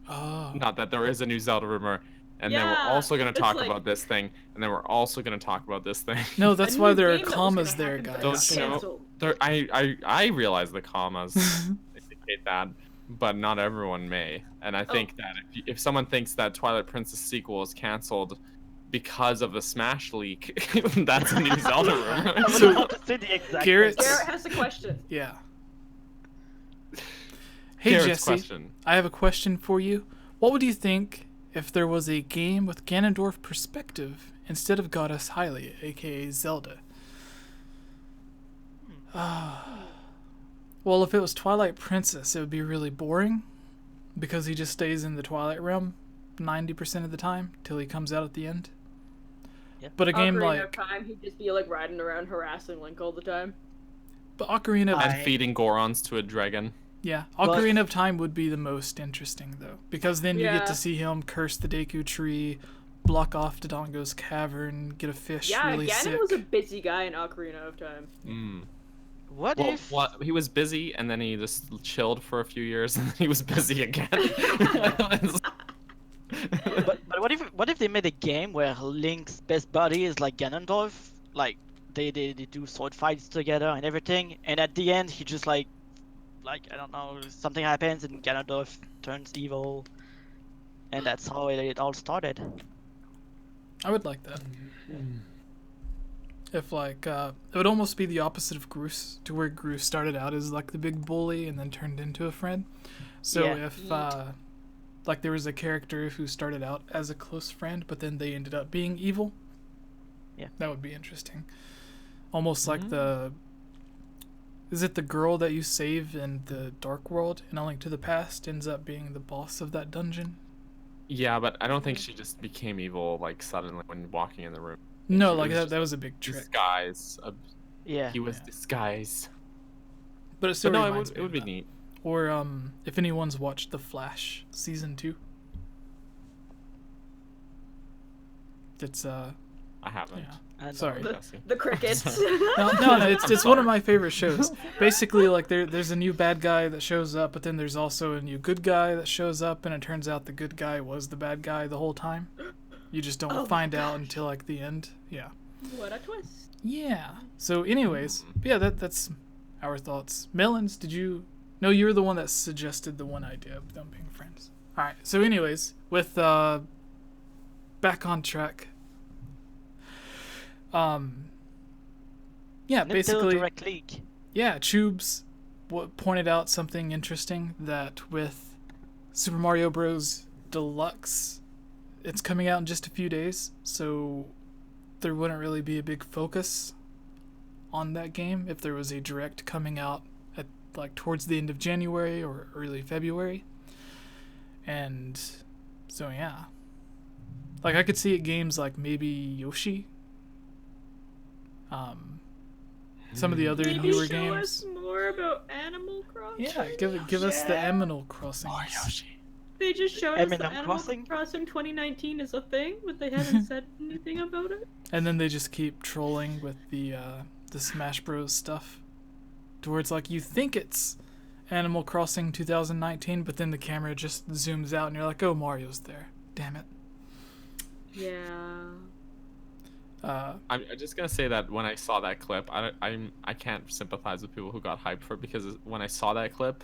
Oh. Not that there is a new Zelda rumor, and then we're Yeah, also going it's to talk like- about this thing, and then we're also going to talk about this thing. No, that's A why new there are game that was commas gonna there, happen, but guys. Don't got you know? canceled. I realize the commas indicate that, but not everyone may. And I think that if someone thinks that Twilight Princess sequel is canceled because of the Smash leak, that's a new Zelda rumor. I was So, about to say the exact Garrett's- same Garrett has a question. Yeah. Hey Garrett's Jesse, question. I have a question for you. What would you think if there was a game with Ganondorf perspective instead of Goddess Hylia, aka Zelda? Well, if it was Twilight Princess, it would be really boring because he just stays in the Twilight Realm 90% of the time till he comes out at the end. Yeah. But a game Ocarina like of Time, he'd just be like riding around harassing Link all the time. Ocarina of And feeding Gorons to a dragon. Yeah, But- Ocarina of Time would be the most interesting though, because then you get Yeah. to see him curse the Deku Tree, block off Dodongo's cavern, get a fish Yeah, really Ganon sick. was a busy guy in Ocarina of Time. Mm. What Well, if? he was busy, and then he just chilled for a few years, and then he was busy again. But what if they made a game where Link's best buddy is like Ganondorf, like they do sword fights together and everything, and at the end he just like I don't know, something happens and Ganondorf turns evil, and that's how it all started. I would like that. If like it would almost be the opposite of Groose, to where Groose started out as like the big bully and then turned into a friend. So Yeah. if like there was a character who started out as a close friend, but then they ended up being evil. Yeah. That would be interesting. Almost like the. Is it the girl that you save in the Dark World in A Link to the Past ends up being the boss of that dungeon? Yeah, but I don't think she just became evil like suddenly when walking in the room. No, It like was that. just That was a big trick. Disguise. Yeah. He was Yeah. disguised. But it still But no, reminds it me would of be that. neat. Or if anyone's watched The Flash season 2, it's I haven't. yeah. And Sorry. Jesse. The crickets. No, it's one of my favorite shows. Basically, like there's a new bad guy that shows up, but then there's also a new good guy that shows up, and it turns out the good guy was the bad guy the whole time. You just don't Oh my find out until like the end. Yeah. What a twist. Yeah. So, anyways, yeah, that's our thoughts. Melons, did you? No, you were the one that suggested the one idea of them being friends. All right. So, anyways, with back on track. Yeah, Nintendo basically, Direct League. yeah. Tubes pointed out something interesting that with Super Mario Bros. Deluxe, it's coming out in just a few days, so there wouldn't really be a big focus on that game if there was a direct coming out at like towards the end of January or early February. And so yeah. Like I could see it games like maybe Yoshi. Some of the other Maybe newer show games. us more about Animal Crossing. Yeah, give us the Animal Crossing. They just showed us that Eminem Animal Crossing? Crossing 2019 is a thing, but they haven't said anything about it. And then they just keep trolling with the Smash Bros stuff, to where it's like you think it's Animal Crossing 2019, but then the camera just zooms out and you're like, oh, Mario's there. Damn it. Yeah. I'm just gonna say that when I saw that clip, I can't sympathize with people who got hyped for it, because when I saw that clip,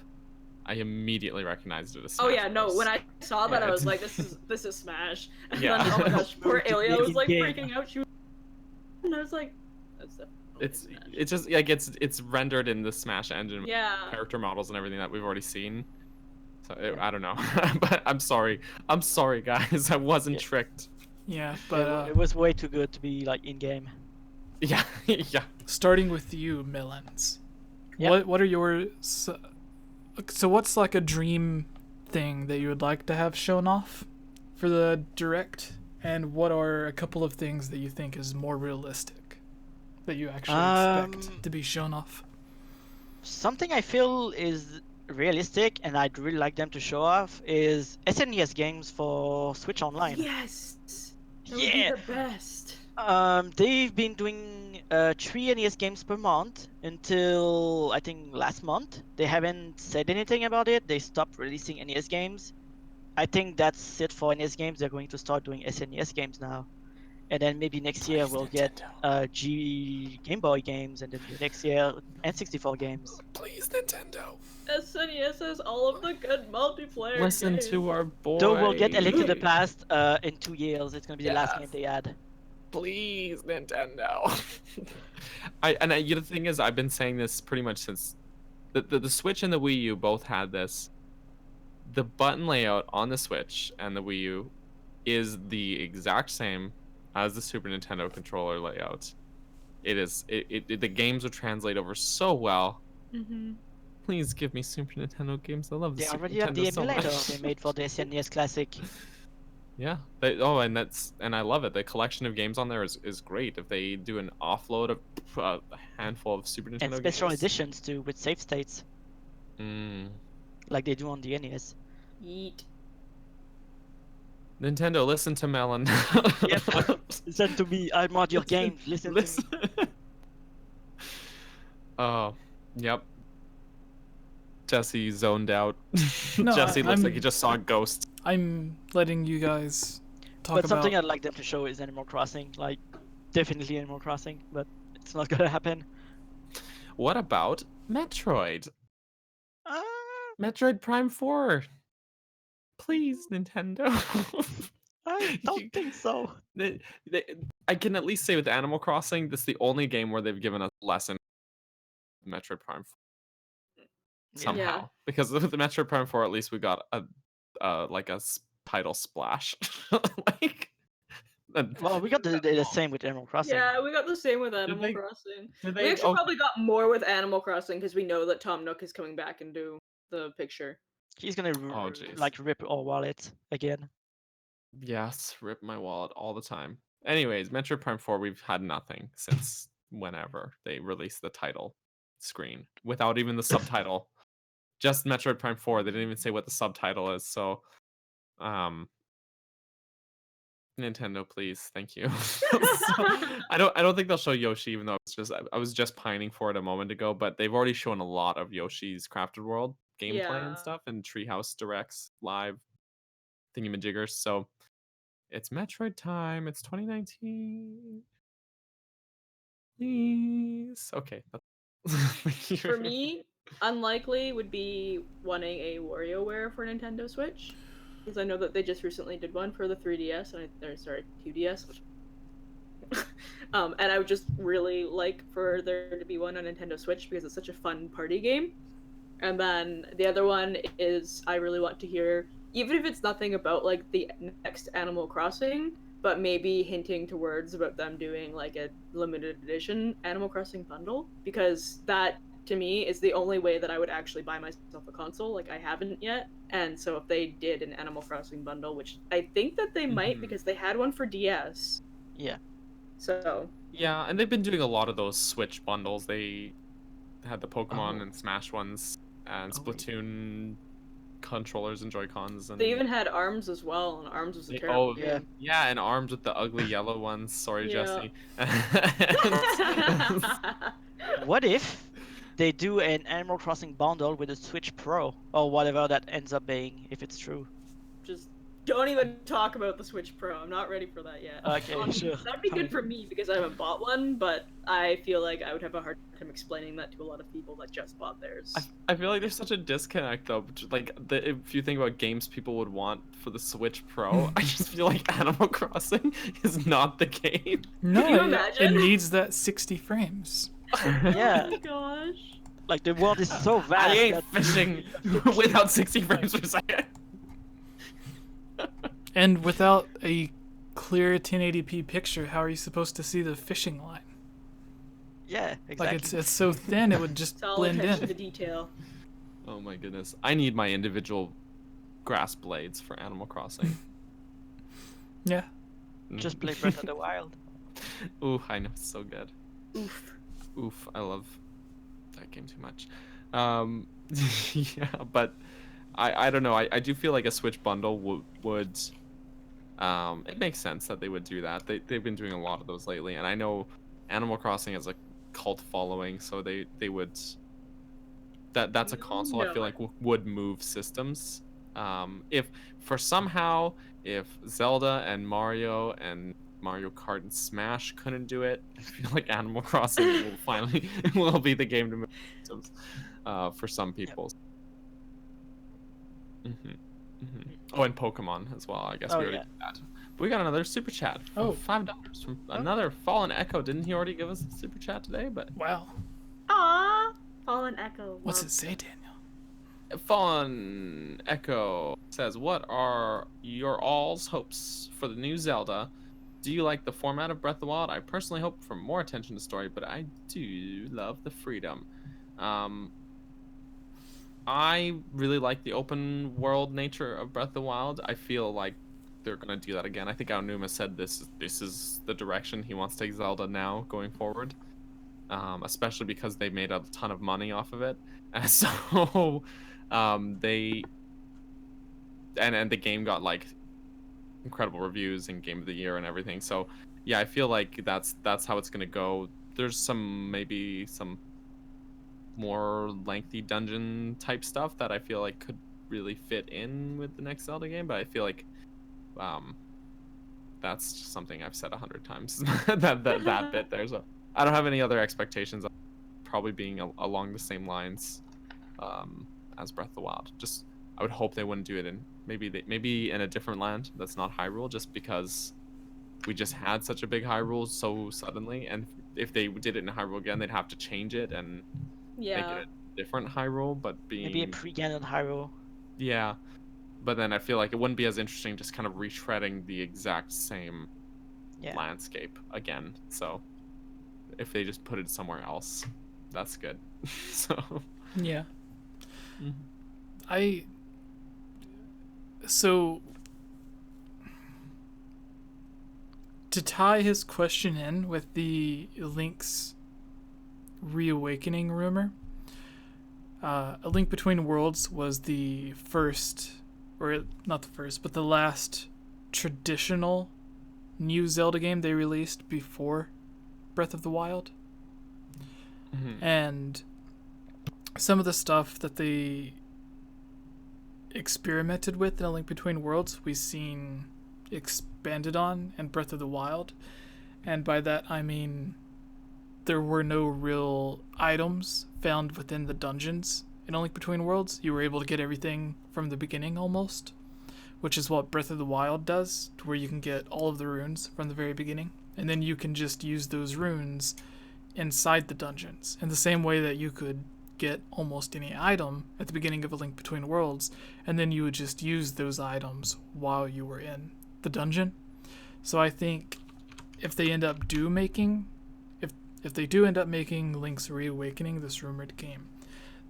I immediately recognized it as Smash Oh yeah, no. Bros. When I saw that, Yeah, I was it's- like, "This is Smash." And Yeah. then, oh my gosh, poor Alia was like In-game. freaking out. She was, and I was like, "That's definitely Smash." it's just like it's rendered in the Smash engine, Yeah. character models and everything that we've already seen. So Yeah. I don't know, but I'm sorry, guys, I wasn't Yeah. tricked. Yeah, It but was way too good to be like in game. Yeah, yeah. starting with you, Millens. Yeah. What are your... So what's like a dream thing that you would like to have shown off for the Direct? And what are a couple of things that you think is more realistic that you actually expect to be shown off? Something I feel is realistic and I'd really like them to show off is SNES games for Switch Online. Yes. That would Yeah. be the best. They've been doing 3 NES games per month until I think last month. They haven't said anything about it. They stopped releasing NES games. I think that's it for NES games. They're going to start doing SNES games now. And then maybe next year we'll get Game Boy games, and then the next year N64 games. Please, Nintendo. SNES has all of the good multiplayer. Listen games. to our boy. Though we'll get A Link to the Past in 2 years. It's gonna be the last Yes. game they add. Please, Nintendo. The thing is, I've been saying this pretty much since the Switch and the Wii U both had this. The button layout on the Switch and the Wii U is the exact same as the Super Nintendo controller layout. The games would translate over so well. Mhm. Please give me Super Nintendo games. I love the They Super already have the Nintendo so emulator much. they made for the SNES Classic. Yeah. And I love it. The collection of games on there is great. If they do an offload of a handful of Super Nintendo And special games. editions too, with save states, Mm. like they do on the NES. Yeet. Nintendo, listen to Melon. Yep. Listen to me, I mod your games. Listen to me. Oh, yep. Jesse zoned out. No, Jesse looks like I'm- he just saw a ghost. I'm letting you guys talk But about... something I'd like them to show is Animal Crossing. Like, definitely Animal Crossing, but it's not gonna happen. What about Metroid? Uh, Metroid Prime 4. Please, Nintendo. I don't think so. I can at least say with Animal Crossing, this is the only game where they've given us a lesson. Metroid Prime 4. Somehow, Yeah. because with the Metroid Prime 4, at least we got a title splash. Like, Well, we got the same with Animal Crossing. Yeah, we got the same with Animal they- Crossing. did We they- actually oh, probably got more with Animal Crossing because we know that Tom Nook is coming back into the picture. He's gonna Oh, jeez. like rip our wallet again. Yes, rip my wallet all the time. Anyways, Metroid Prime 4, we've had nothing since whenever they released the title screen without even the subtitle. Just Metroid Prime 4. They didn't even say what the subtitle is. So, Nintendo, please, thank you. I don't think they'll show Yoshi, even though I was just pining for it a moment ago. But they've already shown a lot of Yoshi's Crafted World gameplay Yeah. and stuff, and Treehouse Directs live thingamajiggers. So it's Metroid time. It's 2019. Please. Okay. For me, unlikely would be wanting a WarioWare for Nintendo Switch, because I know that they just recently did one for the 3DS and 2DS. And I would just really like for there to be one on Nintendo Switch because it's such a fun party game. And then the other one is I really want to hear, even if it's nothing about like the next Animal Crossing, but maybe hinting towards about them doing like a limited edition Animal Crossing bundle, because that to me is the only way that I would actually buy myself a console. Like I haven't yet, and so if they did an Animal Crossing bundle, which I think that they might Mhm. because they had one for DS. Yeah. So Yeah, and they've been doing a lot of those Switch bundles. They had the Pokemon Oh. and Smash ones, and Oh. Splatoon controllers and Joy-Cons. And they even had ARMS as well, and ARMS was a They- terrible oh, yeah. game. yeah, and arms with the ugly yellow ones. Sorry, Yeah. Jesse. And- What if they do an Animal Crossing bundle with a Switch Pro or whatever that ends up being, if it's true. Just don't even talk about the Switch Pro. I'm not ready for that yet. Okay, sure. That'd be good for me because I haven't bought one, but I feel like I would have a hard time explaining that to a lot of people that just bought theirs. I feel like there's such a disconnect though. Like if you think about games people would want for the Switch Pro, I just feel like Animal Crossing is not the game. No, Can you it imagine? needs that 60 frames. Yeah. Oh my gosh. Like the world is so vast. I ain't that- fishing without 60 frames per second. And without a clear 1080p picture, how are you supposed to see the fishing line? Yeah, exactly. Like it's so thin it would just It's all blend attention in. to detail. Oh my goodness. I need my individual grass blades for Animal Crossing. Yeah. Just play Breath of the Wild. Ooh, I know, it's so good. Oof. Oof, I love that game too much. Yeah, but I don't know. I do feel like a Switch bundle would it makes sense that they would do that. They've been doing a lot of those lately, and I know Animal Crossing has a cult following, so they would that's a console I feel like would move systems. If Zelda and Mario Kart and Smash couldn't do it, I feel like Animal Crossing will finally will be the game to move systems for some people. Oh, and Pokemon as well. I guess Oh, we already yeah. did that. But we got another super chat. Oh. $5 from another Fallen Echo. Didn't he already give us a super chat today? But Wow. Aww. Fallen Echo. What's love. it say, Daniel? Fallen Echo says, "What are your all's hopes for the new Zelda? Do you like the format of Breath of the Wild? I personally hope for more attention to story, but I do love the freedom. I really like the open world nature of Breath of the Wild. I feel like they're gonna do that again. I think Aonuma said this is the direction he wants to take Zelda now going forward, especially because they made a ton of money off of it, and so they and the game got like incredible reviews and Game of the Year and everything. So yeah, I feel like that's how it's gonna go. There's maybe some more lengthy dungeon type stuff that I feel like could really fit in with the next Zelda game, but I feel like that's just something I've said 100 times that bit there. So I don't have any other expectations. Probably being along the same lines as Breath of the Wild. Just I would hope they wouldn't do it in maybe in a different land that's not Hyrule, just because we just had such a big Hyrule so suddenly, and if they did it in Hyrule again, they'd have to change it and make Yeah. it a different Hyrule, but being Maybe a pre-Ganon Hyrule. yeah, but then I feel like it wouldn't be as interesting just kind of retreading the exact same Yeah. landscape again. So if they just put it somewhere else, that's good. So Yeah. Mhm. So to tie his question in with the Link's reawakening rumor, A Link Between Worlds was the first, or not the first, but the last traditional new Zelda game they released before Breath of the Wild. And some of the stuff that they experimented with in A Link Between Worlds, we've seen expanded on in Breath of the Wild. And by that I mean there were no real items found within the dungeons in A Link Between Worlds. You were able to get everything from the beginning almost, which is what Breath of the Wild does, to where you can get all of the runes from the very beginning, and then you can just use those runes inside the dungeons in the same way that you could get almost any item at the beginning of A Link Between Worlds, and then you would just use those items while you were in the dungeon. So I think if they end up if they do end up making Link's Reawakening this rumored game,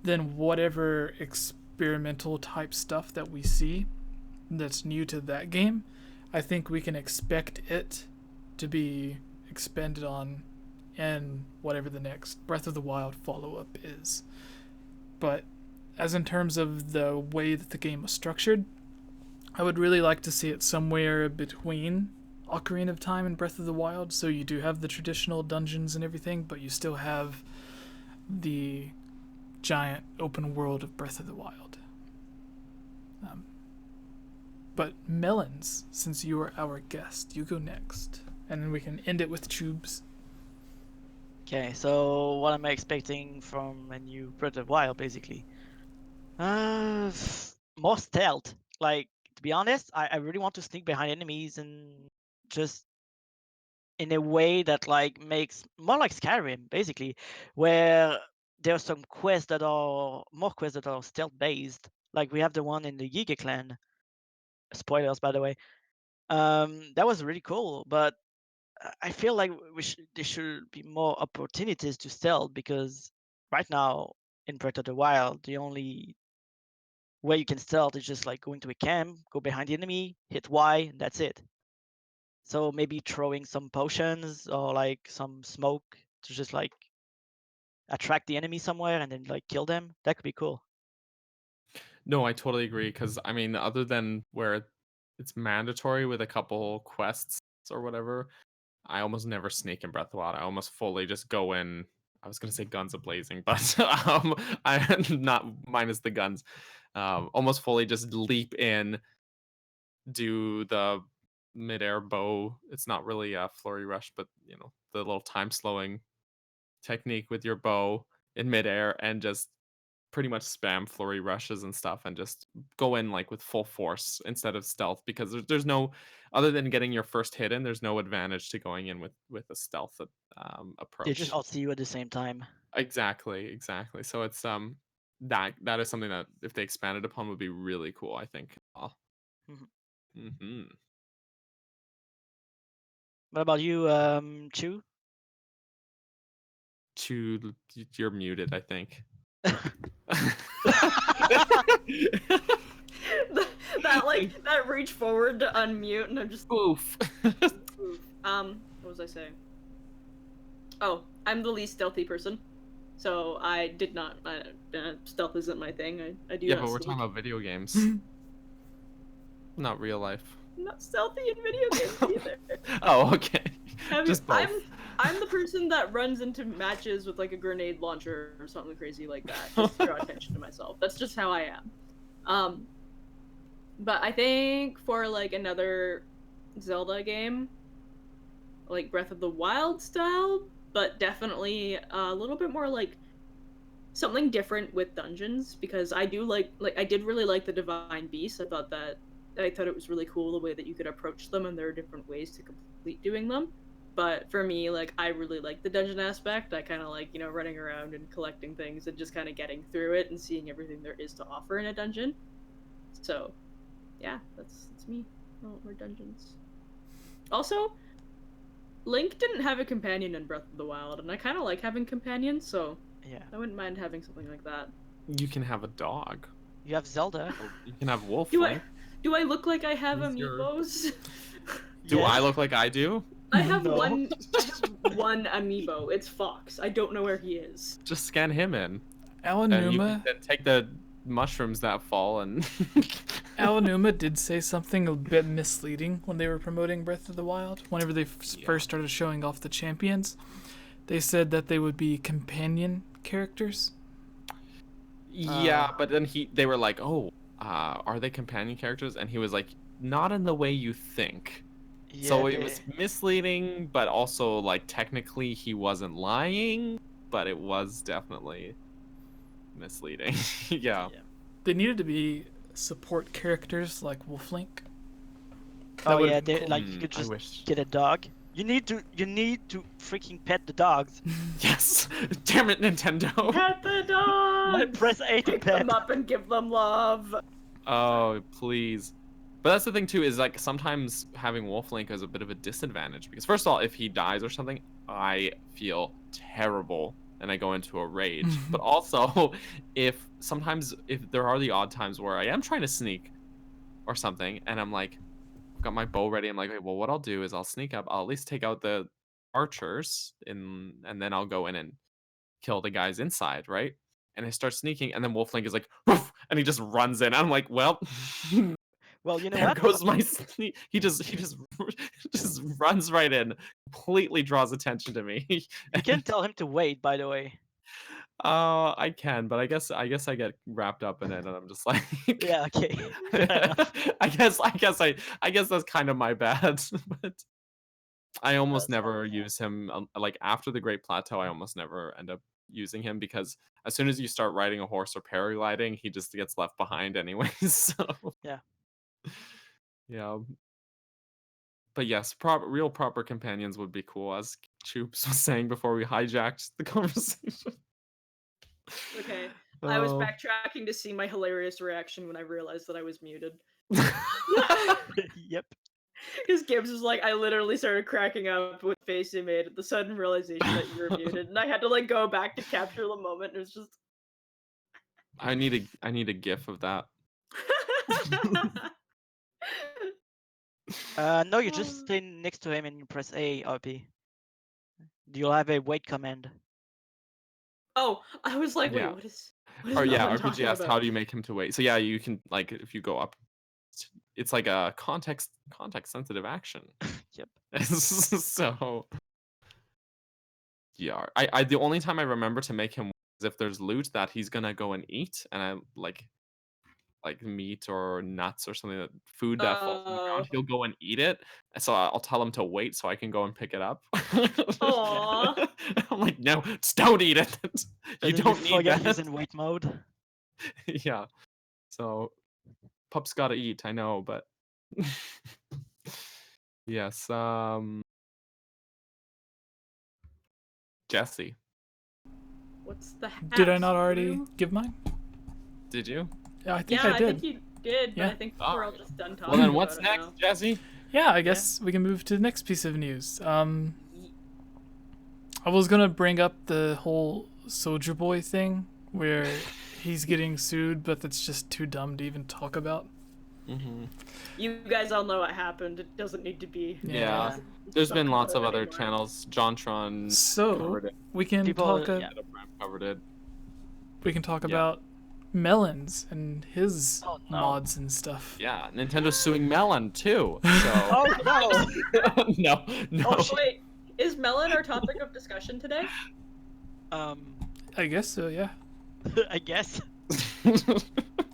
then whatever experimental type stuff that we see that's new to that game, I think we can expect it to be expanded on in whatever the next Breath of the Wild follow-up is. But as in terms of the way that the game was structured, I would really like to see it somewhere between Ocarina of Time and Breath of the Wild. So you do have the traditional dungeons and everything, but you still have the giant open world of Breath of the Wild. But Melons, since you are our guest, you go next, and then we can end it with Tubes. Okay, so what am I expecting from a new Breath of the Wild, basically? More stealth. Like, to be honest, I really want to sneak behind enemies and just in a way that like makes more like Skyrim, basically, where there are some quests that are more quests that are stealth based. Like we have the one in the Yiga clan. Spoilers, by the way. That was really cool, but I feel like there should be more opportunities to stealth because right now in Breath of the Wild, the only way you can stealth is just like going to a camp, go behind the enemy, hit Y, and that's it. So maybe throwing some potions or like some smoke to just like attract the enemy somewhere and then like kill them. That could be cool. No, I totally agree. Because I mean, other than where it's mandatory with a couple quests or whatever, I almost never sneak in Breath of the Wild. I almost fully just go in. I was gonna say guns a blazing, but I not minus the guns. Almost fully just leap in, do the midair bow. It's not really a flurry rush, but you know the little time slowing technique with your bow in midair, and just pretty much spam flurry rushes and stuff, and just go in like with full force instead of stealth, because there's no, other than getting your first hit in, there's no advantage to going in with a stealth They just approach. all see you at the same time. Exactly. So it's that is something that if they expanded upon would be really cool, I think. Mhm. Mm-hmm. What about you, Chu? You're muted, I think. that like that reach forward to unmute, and I'm just Oof. oof. What was I saying? Oh, I'm the least stealthy person, so I did not. Stealth isn't my thing. I do Yeah, not but we're sneak. talking about video games, not real life. I'm not stealthy in video games either. Oh, okay. Just both. I'm the person that runs into matches with like a grenade launcher or something crazy like that, just to draw attention to myself. That's just how I am. But I think for like another Zelda game, like Breath of the Wild style, but definitely a little bit more like something different with dungeons, because I do like I did really like the Divine Beast. I thought it was really cool the way that you could approach them, and there are different ways to complete doing them. But for me, like I really like the dungeon aspect. I kind of like, you know, running around and collecting things and just kind of getting through it and seeing everything there is to offer in a dungeon. So, yeah, that's me. I want more dungeons. Also, Link didn't have a companion in Breath of the Wild, and I kind of like having companions, so Yeah. I wouldn't mind having something like that. You can have a dog. You have Zelda. You can have Wolf Do Link. I look like I have Who's your- amiibos? Do Yes. I look like I do? I have No. one amiibo. It's Fox. I don't know where he is. Just scan him in, Alan and you Numa, can then take the mushrooms that fall and. Alan Numa did say something a bit misleading when they were promoting Breath of the Wild. Whenever they first started showing off the champions, they said that they would be companion characters. Yeah, but then they were like, "Oh, are they companion characters?" And he was like, "Not in the way you think." Yeah, So it was misleading, but also like technically he wasn't lying, but it was definitely misleading. Yeah. They needed to be support characters like Wolflink. Oh would've yeah, been they, cool. like you could I just wish. get a dog. You need to freaking pet the dogs. Yes. Damn it, Nintendo. Pet the dogs. Press A to Pick pet. them up and give them love. Oh, please. But that's the thing too, is like sometimes having Wolflink is a bit of a disadvantage, because first of all, if he dies or something, I feel terrible and I go into a rage. But also, if there are the odd times where I am trying to sneak or something, and I'm like, I've got my bow ready, I'm like, okay, well, what I'll do is I'll sneak up, I'll at least take out the archers, and then I'll go in and kill the guys inside, right? And I start sneaking, and then Wolflink is like, woof, and he just runs in. I'm like, well, Well, you know there what? goes my sneak. He just just runs right in, completely draws attention to me. You can tell him to wait, by the way. I can, but I guess I get wrapped up in it, and I'm just like, Yeah, okay. Fair enough. I guess that's kind of my bad. But I almost That's never fine. use him. Like after the Great Plateau, I almost never end up using him because as soon as you start riding a horse or paragliding, he just gets left behind anyways. So Yeah. yeah, but yes, real proper companions would be cool, as Choops was saying before we hijacked the conversation. Okay. I was Oh. backtracking to see my hilarious reaction when I realized that I was muted. Yep. Because Gibbs was like, I literally started cracking up with the face he made at the sudden realization that you were muted, and I had to like go back to capture the moment. It was just. I need a gif of that. No, you just stay next to him and you press A or B. You'll have a wait command. Oh, I was like, wait, Yeah. what is Or yeah, Melon RPG talking asked, about? how do you make him to wait? So yeah, you can like if you go up, it's like a context sensitive action. Yep. So yeah, I the only time I remember to make him is if there's loot that he's gonna go and eat, and I like meat or nuts or something, that food that falls on the ground, he'll go and eat it. So I'll tell him to wait so I can go and pick it up. Aww. I'm like, no, just don't eat it. But You then you don't need forget he's that. in wait mode. Yeah. So pups gotta eat, I know, but yes. Jesse, What's the Did I haps, not already Drew? give mine? did you? Yeah, I think Yeah, I I did. think you did, but Yeah. I think All we're all right. just done talking Well, then about what's it next, now. Jesse? Yeah, I guess we can move to the next piece of news. I was gonna bring up the whole Soldier Boy thing where he's getting sued, but that's just too dumb to even talk about. Mm-hmm. You guys all know what happened. It doesn't need to be. Yeah. Yeah. There's been talked lots of about other anymore. channels. JonTron So covered it. we can People, talk. yeah. Covered it. We can talk Yeah. about Melons and his Oh no. mods and stuff. Yeah, Nintendo's suing Melon too. So Oh no. no, no. Oh shit. Wait, is Melon our topic of discussion today? Um, I guess so. Yeah. I guess.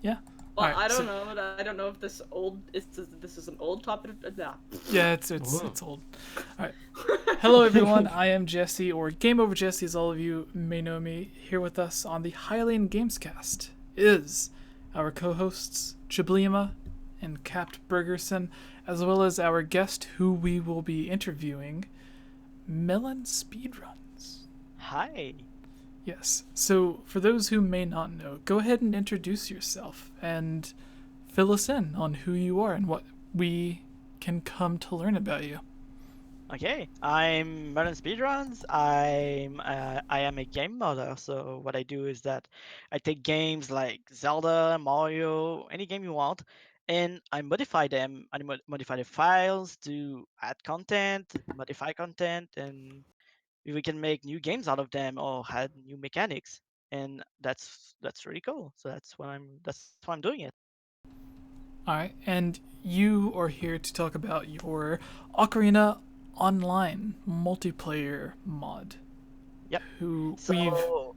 Yeah. Well, Alright, I so- don't know. I don't know if this is an old topic. Nah. Yeah, it's Whoa. old. All right. Hello, everyone. I am Jesse, or Game Over Jesse, as all of you may know me. Here with us on the Hylian Gamescast is our co-hosts Chiblima and Capt Bergerson, as well as our guest, who we will be interviewing, Melon Speedruns. Hi. Yes. So, for those who may not know, go ahead and introduce yourself and fill us in on who you are and what we can come to learn about you. Okay, I'm Merlin Speedruns. I am a game modder. So what I do is that I take games like Zelda, Mario, any game you want, and I modify them. I modify the files to add content, modify content, and we can make new games out of them or add new mechanics. And that's really cool. So that's why I'm doing it. All right, and you are here to talk about your Ocarina Online multiplayer mod. Yep. Who So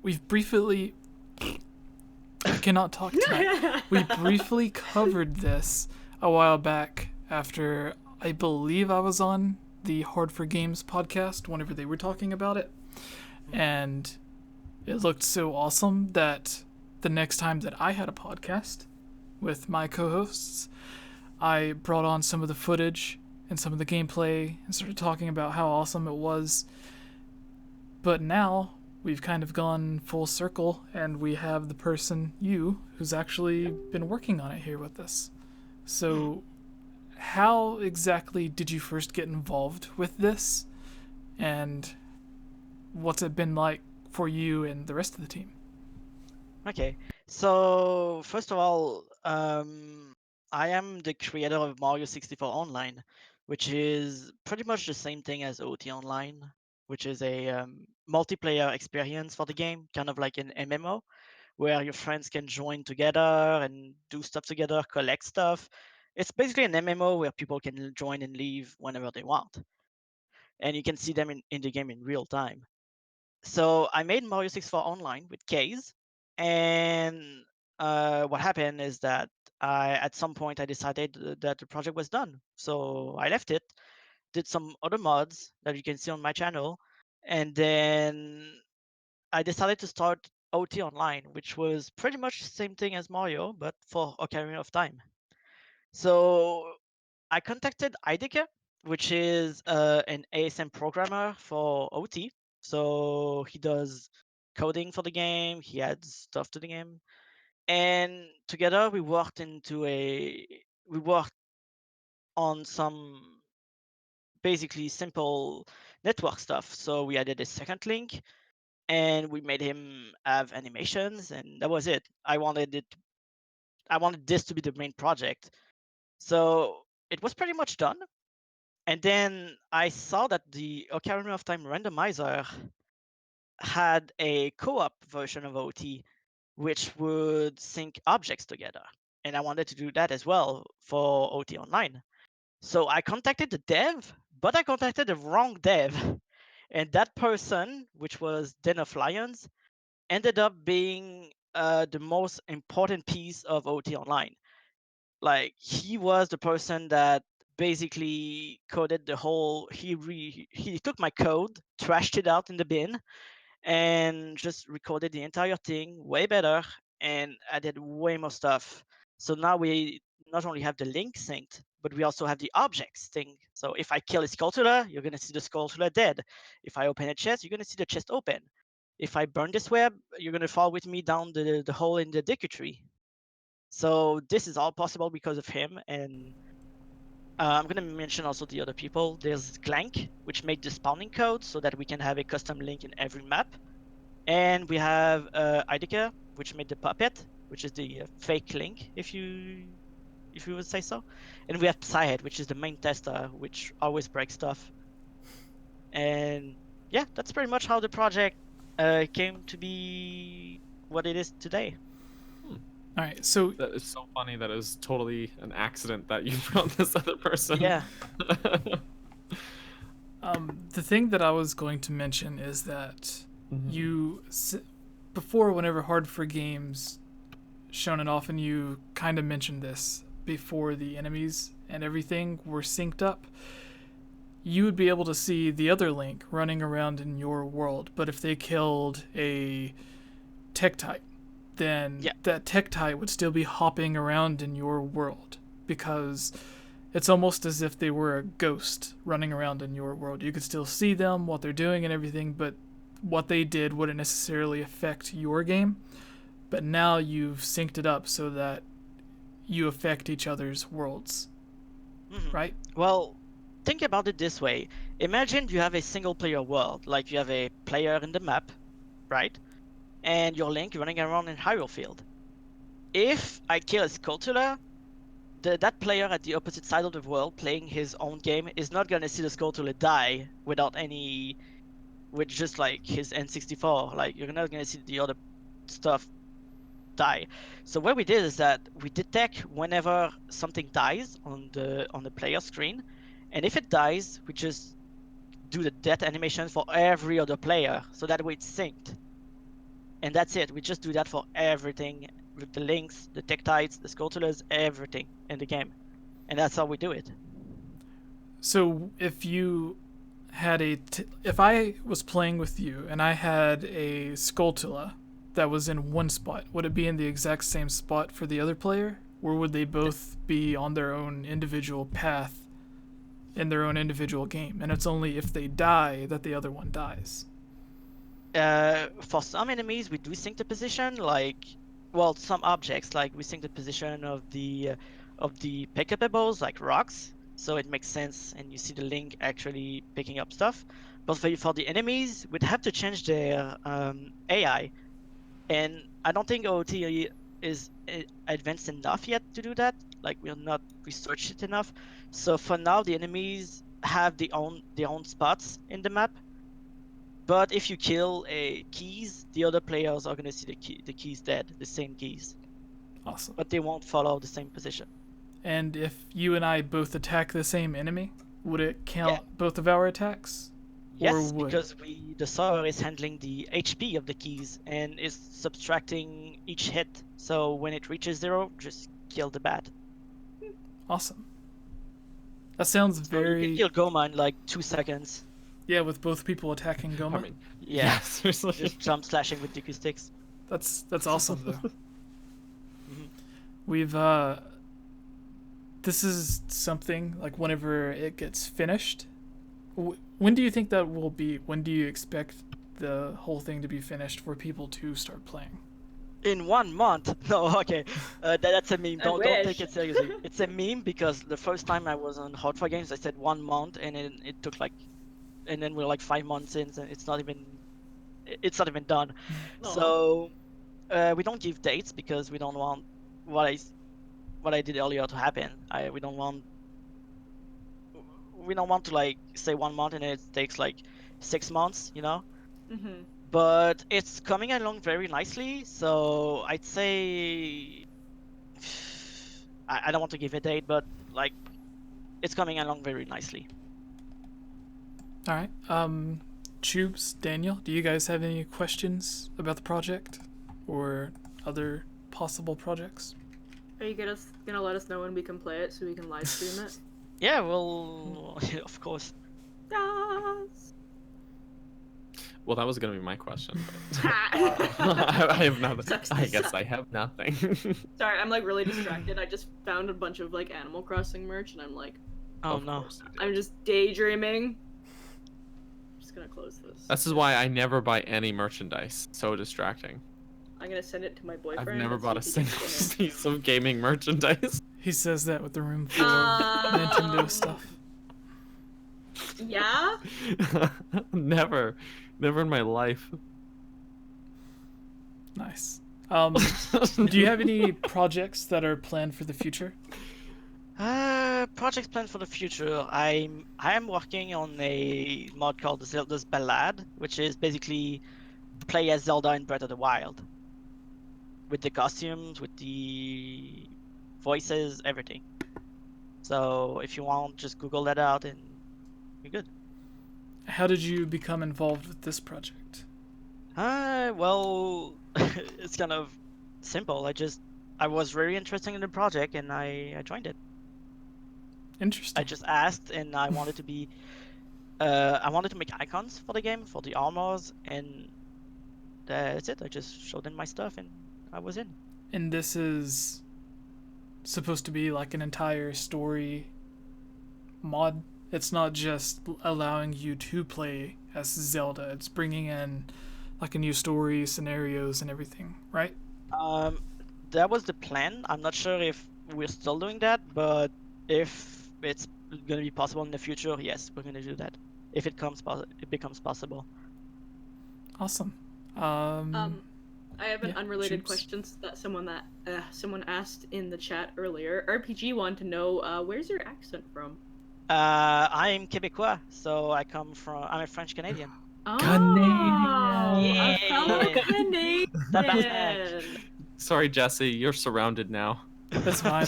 we've briefly. I cannot talk tonight. We briefly covered this a while back after I believe I was on the Hard for Games podcast whenever they were talking about it. And it looked so awesome that the next time that I had a podcast with my co-hosts, I brought on some of the footage and some of the gameplay and started talking about how awesome it was. But now we've kind of gone full circle and we have the person, you, who's actually been working on it here with us. So how exactly did you first get involved with this? And what's it been like for you and the rest of the team? Okay, so first of all, I am the creator of Mario 64 Online, which is pretty much the same thing as OT Online, which is a multiplayer experience for the game, kind of like an MMO, where your friends can join together and do stuff together, collect stuff. It's basically an MMO where people can join and leave whenever they want, and you can see them in the game in real time. So I made Mario 64 online with K's, and what happened is that at some point I decided that the project was done. So I left it, did some other mods that you can see on my channel, and then I decided to start OT Online, which was pretty much the same thing as Mario, but for Ocarina of Time. So I contacted Ideke, which is an ASM programmer for OT. So he does coding for the game, he adds stuff to the game, and together we worked on some basically simple network stuff. So we added a second link, and we made him have animations, and that was it. I wanted this to be the main project. So it was pretty much done. And then I saw that the Ocarina of Time randomizer had a co-op version of OT, which would sync objects together. And I wanted to do that as well for OT Online. So I contacted the dev, but I contacted the wrong dev. And that person, which was Den of Lions, ended up being the most important piece of OT Online. Like he was the person that basically coded the whole. He took my code, trashed it out in the bin, and just recorded the entire thing way better and added way more stuff. So now we not only have the link synced, but we also have the objects thing. So if I kill a Skulltula, you're gonna see the Skulltula dead. If I open a chest, you're gonna see the chest open. If I burn this web, you're gonna fall with me down the hole in the Deku tree. So this is all possible because of him, and I'm gonna mention also the other people. There's Clank, which made the spawning code so that we can have a custom link in every map, and we have Idika, which made the puppet, which is the fake link, if you would say so, and we have Psyhead, which is the main tester, which always breaks stuff. And yeah, that's pretty much how the project came to be what it is today. All right, so That is so funny that it was totally an accident that you found this other person. Yeah. the thing that I was going to mention is that before, whenever Hard for Games shown it off, and you kind of mentioned this before the enemies and everything were synced up, you would be able to see the other Link running around in your world. But if they killed a Tektite, then that Tektite would still be hopping around in your world, because it's almost as if they were a ghost running around in your world. You could still see them, what they're doing and everything, but what they did wouldn't necessarily affect your game. But now you've synced it up so that you affect each other's worlds, right? Well, think about it this way. Imagine you have a single player world, like you have a player in the map, right? And your Link running around in Hyrule Field. If I kill a Skulltula, that player at the opposite side of the world playing his own game is not gonna see the Skulltula die with just like his N64. Like you're not gonna see the other stuff die. So what we did is that we detect whenever something dies on the player screen, and if it dies, we just do the death animation for every other player, so that way it's synced. And that's it. We just do that for everything with the links, the Tektites, the Skulltulas, everything in the game. And that's how we do it. So if you had if I was playing with you and I had a Skulltula that was in one spot, would it be in the exact same spot for the other player? Or would they both be on their own individual path in their own individual game? And it's only if they die that the other one dies. For some enemies, we do sync the position, some objects, like we sync the position of the pickables, like rocks, so it makes sense, and you see the Link actually picking up stuff. But for the enemies, we'd have to change their AI, and I don't think OT is advanced enough yet to do that. Like we're not researched it enough. So for now, the enemies have their own spots in the map. But if you kill keys, the other players are gonna see the keys dead, the same keys. Awesome. But they won't follow the same position. And if you and I both attack the same enemy, would it count both of our attacks? Yes, would? because the server is handling the HP of the keys and is subtracting each hit. So when it reaches 0, just kill the bat. Awesome. That sounds So you very can kill Goma in like 2 seconds. yeah, with both people attacking Goma. I mean, Yeah, seriously. just jump slashing with Deku sticks. That's awesome though. Mhm. We've this is something like whenever it gets finished. When do you think that will be? When do you expect the whole thing to be finished for people to start playing? In 1 month? No, okay. That's a meme. I Don't take wish. it seriously. It's a meme because the first time I was on Hot for Games, I said 1 month, and then it took like, and then we're like 5 months in, and it's not even done. Aw. So we don't give dates because we don't want what I did earlier to happen. We don't want to like say 1 month and then it takes like 6 months, you know. Mm-hmm. But it's coming along very nicely, so I'd say I don't want to give a date, but like it's coming along very nicely. All right. Tubes, Daniel, do you guys have any questions about the project or other possible projects? Are you gonna let us know when we can play it so we can live stream it? Yeah, well, of course. Yes. Well, that was gonna be my question. But Sorry, I have nothing. I guess I have nothing. I'm like really distracted. I just found a bunch of like Animal Crossing merch, and I'm like, Oh Of no. course you did. I'm just daydreaming. I'm just gonna close this. This is why I never buy any merchandise. So distracting. I'm gonna send it to my boyfriend. I've never and bought a see if he single can piece of gaming merchandise. He says that with the room full get of it. Nintendo stuff. Yeah. Never in my life. Nice. Do you have any projects that are planned for the future? Projects planned for the future. I am working on a mod called Zelda's Ballad, which is basically play as Zelda in Breath of the Wild, with the costumes, with the voices, everything. So if you want, just Google that out and you're good. How did you become involved with this project? Well, it's kind of simple. I was very interested in the project and I joined it. Interesting. I just asked and I wanted to be I wanted to make icons for the game, for the armors, and that's it. I just showed them my stuff and I was in. And this is supposed to be like an entire story mod. It's not just allowing you to play as Zelda. It's bringing in like a new story, scenarios, and everything, right? That was the plan. I'm not sure if we're still doing that, but if it's gonna be possible in the future, yes, we're gonna do that. If it becomes possible. Awesome. I have an Yeah, unrelated Tubes. question that someone asked in the chat earlier. RPG wanted to know where's your accent from? I'm Quebecois, so I'm a French Canadian. Oh, Canadian. a fellow Yeah. Canadian. Tabarnak. Sorry, Jesse, you're surrounded now. That's fine.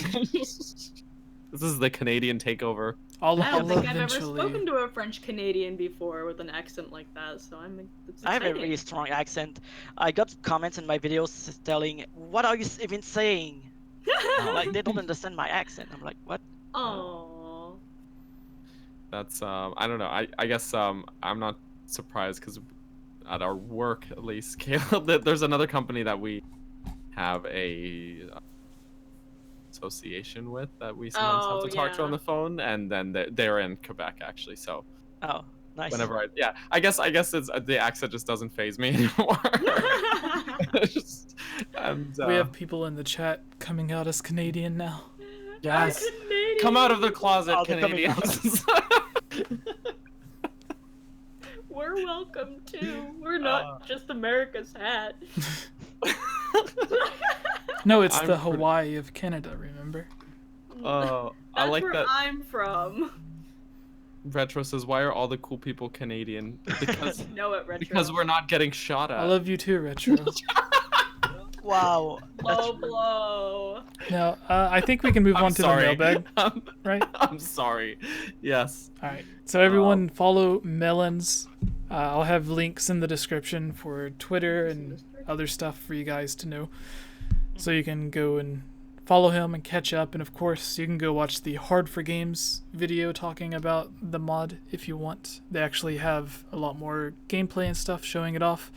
This is the Canadian takeover. I'll I don't think I've ever eventually. spoken to a French Canadian before with an accent like that, so it's I have a exciting. really strong accent. I got comments in my videos telling, "What are you even saying?" Like they don't understand my accent. I'm like, "What?" Aww. That's I don't know. I guess I'm not surprised because at our work at least, Caleb, there's another company that we have a association with that we sometimes have to talk to on yeah. the phone, and then they're in Quebec actually. So Oh, nice. whenever I guess it's the accent just doesn't phase me anymore. And We have people in the chat coming out as Canadian now. Yes. I'm Canadian. come out of the closet, Oh, they're coming out. Canadians. We're welcome too. We're not just America's hat. No, it's I'm the pretty- Hawaii of Canada, remember? Oh, I That's like where that. I'm from. Retro says, "Why are all the cool people Canadian?" Because Know it, Retro. because we're not getting shot at. I love you too, Retro. Wow. That's Low blow. Now, I think we can move on to the mailbag, right? I'm sorry. Yes. All right. So everyone follow Melons. I'll have links in the description for Twitter and other stuff for you guys to know. So you can go and follow him and catch up. And of course, you can go watch the Hard for Games video talking about the mod if you want. They actually have a lot more gameplay and stuff showing it off,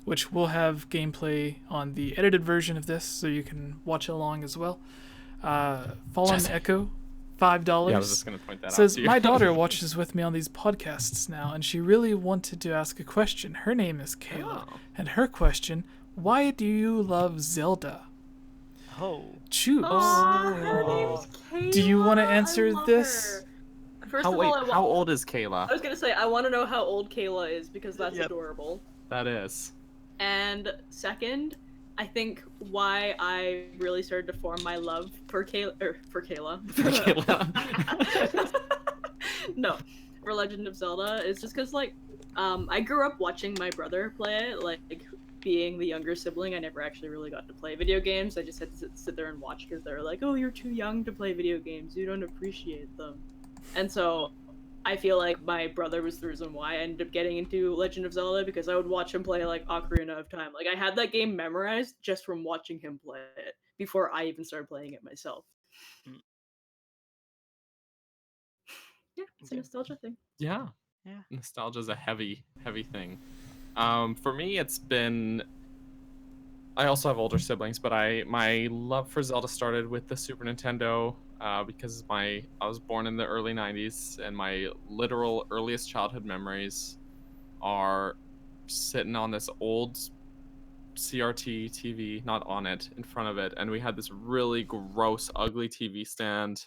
which will have gameplay on the edited version of this, so you can watch along as well. Fallen Echo, $5. Yeah, I was just going to point that Says, out to you. my daughter watches with me on these podcasts now, and she really wanted to ask a question. Her name is Kayla, and her question, why do you love Zelda? Oh. Choose. Her name's Kayla. Do you want to answer I love this? her. First How, of wait, all, how old is Kayla? I was gonna say I want to know how old Kayla is because that's Yep. adorable. That is. And second, I think why I really started to form my love for Kayla. For Kayla. No, for Legend of Zelda is just because I grew up watching my brother play it. Like being the younger sibling, I never actually really got to play video games. I just had to sit there and watch because they were like, "Oh, you're too young to play video games. You don't appreciate them." And so I feel like my brother was the reason why I ended up getting into Legend of Zelda, because I would watch him play like Ocarina of Time. Like I had that game memorized just from watching him play it before I even started playing it myself. Mm. Yeah, it's a Okay. nostalgia thing. Yeah. Yeah. Nostalgia is a heavy thing. For me, it's been. I also have older siblings, but my love for Zelda started with the Super Nintendo because I was born in the early '90s, and my literal earliest childhood memories are sitting on this old CRT TV, not on it, in front of it, and we had this really gross, ugly TV stand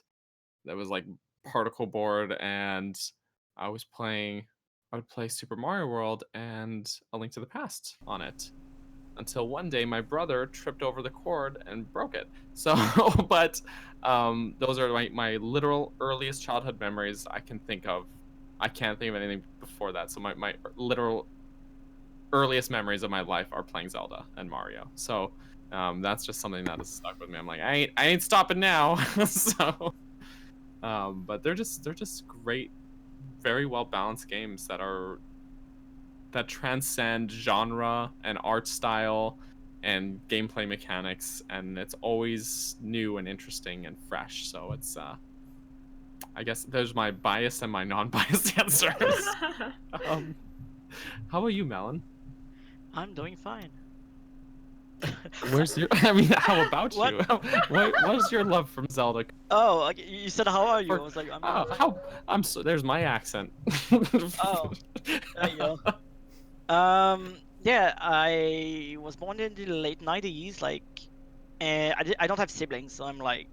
that was like particle board, and I would play Super Mario World and A Link to the Past on it. Until one day my brother tripped over the cord and broke it. So, but those are my literal earliest childhood memories I can think of. I can't think of anything before that. So my literal earliest memories of my life are playing Zelda and Mario. So that's just something that has stuck with me. I'm like, I ain't stopping now. So, but they're just great, very well balanced games that transcend genre and art style and gameplay mechanics, and it's always new and interesting and fresh. So it's I guess there's my biased and my non-biased answers. How about you, Melon? I'm doing fine. Where's your? I mean, how about What? you? What's your love from Zelda? Oh, okay, you said how are you? Or- I was like, I'm so. There's my accent. Oh, there you go. Yeah, I was born in the late 90s, and I don't have siblings, so I'm like,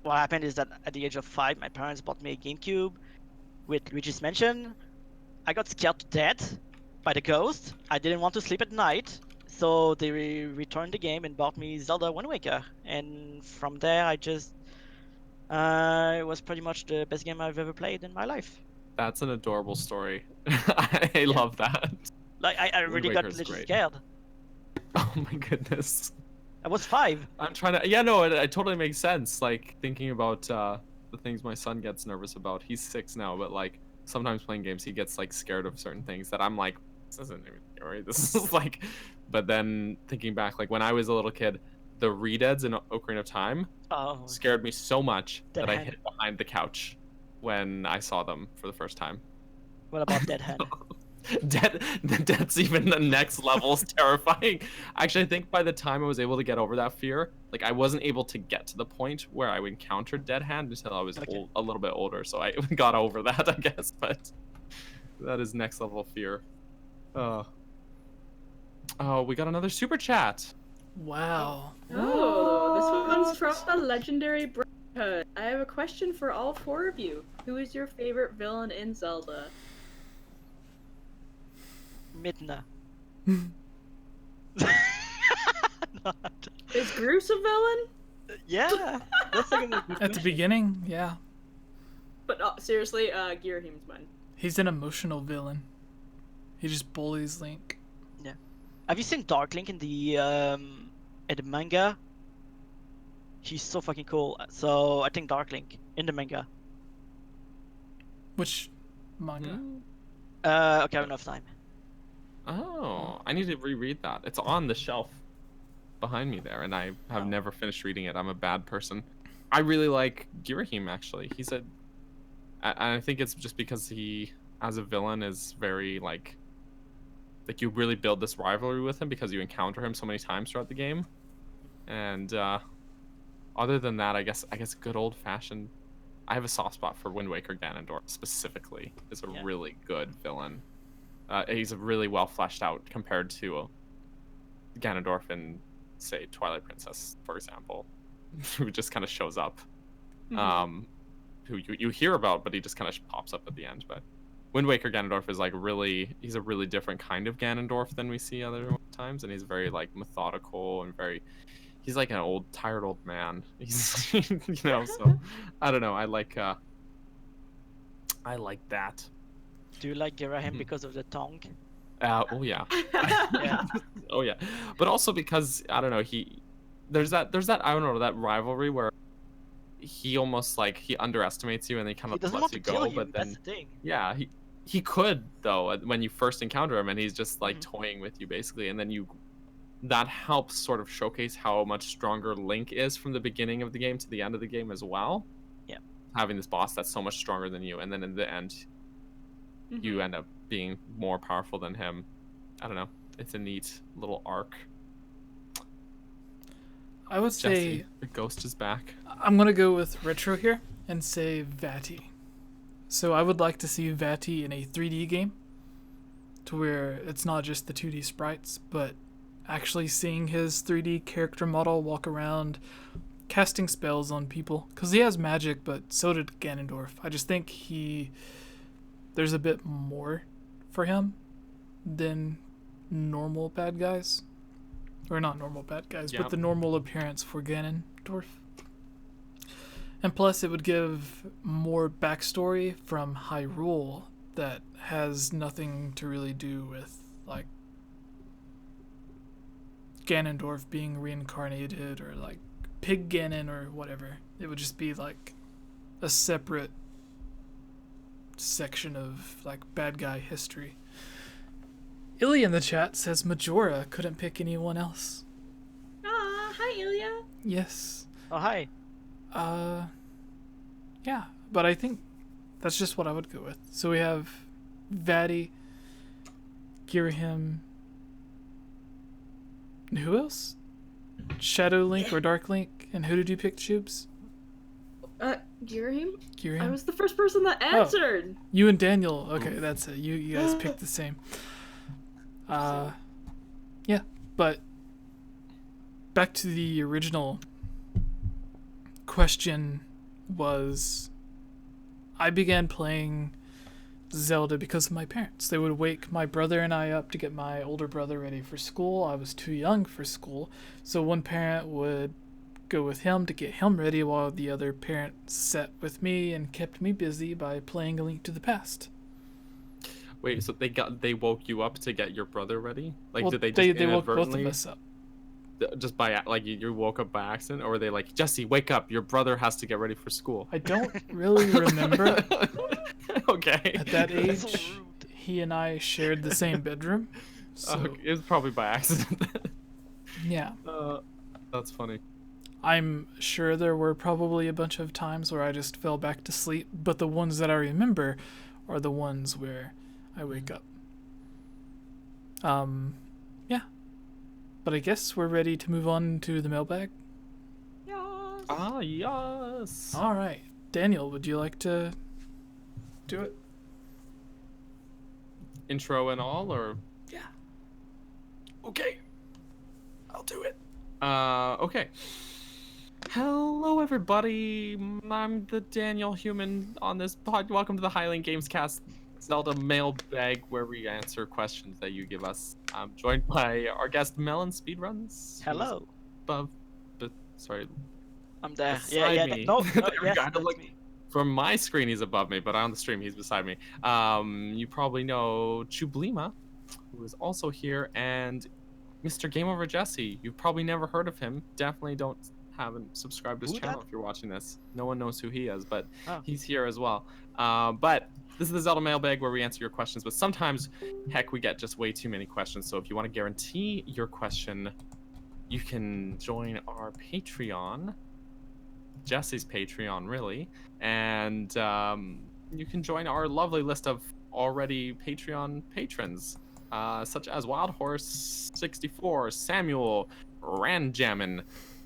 what happened is that at the age of 5, my parents bought me a GameCube with Luigi's Mansion. I got scared to death by the ghost. I didn't want to sleep at night, so they returned the game and bought me Zelda Wind Waker. And from there, it was pretty much the best game I've ever played in my life. That's an adorable story. I love that. Like, I Wind really got Waker's legit great. scared. Oh my goodness. I was 5. I'm trying to. Yeah, no, it totally makes sense. Like thinking about the things my son gets nervous about. He's 6 now, but like sometimes playing games, he gets like scared of certain things that I'm like, this isn't even scary. This is like. But then thinking back, like when I was a little kid, the Redeads in Ocarina of Time Oh, scared me so much Dead that I Hand. hid behind the couch when I saw them for the first time. what about Dead Hand? That's even the next level is terrifying. Actually, I think by the time I was able to get over that fear, like I wasn't able to get to the point where I encountered Dead Hand until I was Okay. a little bit older. So I got over that, I guess. But that is next level fear. Oh, we got another super chat. Wow. Oh, this one's from the legendary Brotherhood. I have a question for all 4 of you. Who is your favorite villain in Zelda? Midna. Is Groose a villain? Yeah, that's like a good At the question. beginning, yeah. But seriously, Girahim's mine. He's an emotional villain. He just bullies Link. Have you seen Dark Link in the manga? He's so fucking cool. So I think Dark Link in the manga. Which manga? Hmm. Ocarina of Time. Oh, I need to reread that. It's on the shelf behind me there, and I have never finished reading it. I'm a bad person. I really like Girahim, actually. I think it's just because he, as a villain, is very like you really build this rivalry with him because you encounter him so many times throughout the game. And other than that, I guess good old fashioned. I have a soft spot for Wind Waker Ganondorf specifically. Is a really good villain. He's really well fleshed out compared to Ganondorf in, say, Twilight Princess, for example, who just kind of shows up. Who you hear about, but he just kind of pops up at the end. But Wind Waker Ganondorf is like he's a really different kind of Ganondorf than we see other times, and he's very like methodical and he's like an tired old man. He's so I don't know. I like that. Do you like Girahim because of the tongue? Oh yeah. Yeah. Oh yeah. But also because I don't know, there's that I don't know, that rivalry where he almost like he underestimates you and he kind He of doesn't lets want you to go, kill you. but then That's the thing. yeah, he could though when you first encounter him, and he's just like toying with you basically, and then that helps sort of showcase how much stronger Link is from the beginning of the game to the end of the game as well. Yeah. Having this boss that's so much stronger than you, and then in the end you end up being more powerful than him. I don't know. It's a neat little arc. I would say Jesse, the ghost is back. I'm gonna go with retro here and say Vati. So I would like to see Vati in a 3D game, to where it's not just the 2D sprites, but actually seeing his 3D character model walk around, casting spells on people. Because he has magic, but so did Ganondorf. I just think there's a bit more for him than normal bad guys. Or not normal bad guys, but the normal appearance for Ganondorf. And plus, it would give more backstory from Hyrule that has nothing to really do with, like, Ganondorf being reincarnated or, like, Pig Ganon or whatever. It would just be, like, a separate section of, like, bad guy history. Ilya in the chat says Majora couldn't pick anyone else. Hi Ilya. Yes. Oh, hi. Yeah, but I think that's just what I would go with. So we have Vati, Girahim, and who else? Shadow Link or Dark Link, and who did you pick, Tubes? Girahim? Girahim? I was the first person that answered. You and Daniel. Okay, that's it. You guys picked the same. Yeah, but back to the original question was, I began playing Zelda because of my parents. They would wake my brother and I up to get my older brother ready for school. I was too young for school, so one parent would go with him to get him ready while the other parent sat with me and kept me busy by playing A Link to the Past. Wait, so they woke you up to get your brother ready? Like, Well, did they just they woke both inadvertently, of us up. just by like you woke up by accident, or were they like, Jesse, wake up, your brother has to get ready for school? I don't really remember. Okay. At that That's so age, rude. he and I shared the same bedroom. So, It was probably by accident. yeah. That's funny. I'm sure there were probably a bunch of times where I just fell back to sleep, but the ones that I remember are the ones where I wake up. Yeah. But I guess we're ready to move on to the mailbag. Yes. Ah, yes. All right. Daniel, would you like to do it? Intro and all, or? Yeah. Okay. I'll do it. Okay. Hello, everybody. I'm the Daniel human on this pod. Welcome to the Hylian Gamescast Zelda mailbag, where we answer questions that you give us. I'm joined by our guest Melon Speedruns. Hello. Sorry. I'm there. Beside Yeah. me. No, There we yes, go. I had to that's look- me. From my screen, he's above me, but on the stream, he's beside me. You probably know Chublima, who is also here, and Mr. Game Over Jesse. You've probably never heard of him. Definitely haven't subscribed to his Who channel that? if you're watching this. No one knows who he is, but Oh. he's here as well. But this is the Zelda mailbag where we answer your questions, but sometimes, heck, we get just way too many questions. So if you want to guarantee your question, you can join our Patreon, Jesse's Patreon, really, and you can join our lovely list of already Patreon patrons, such as Wild Horse 64, Samuel, Ranjamin,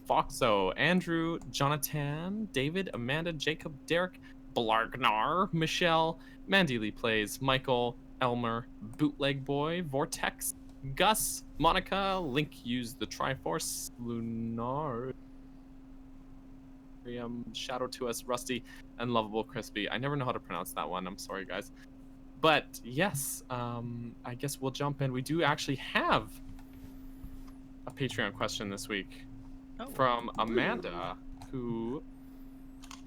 Foxo, Andrew, Jonathan, David, Amanda, Jacob, Derek, Blargnar, Michelle, Mandy Lee Plays, Michael, Elmer, Bootleg Boy, Vortex, Gus, Monica, Link used the Triforce, Lunar, Shadow to Us, Rusty, and Lovable Crispy. I never know how to pronounce that one. I'm sorry, guys. But yes, I guess we'll jump in. We do actually have a Patreon question this week from Amanda, who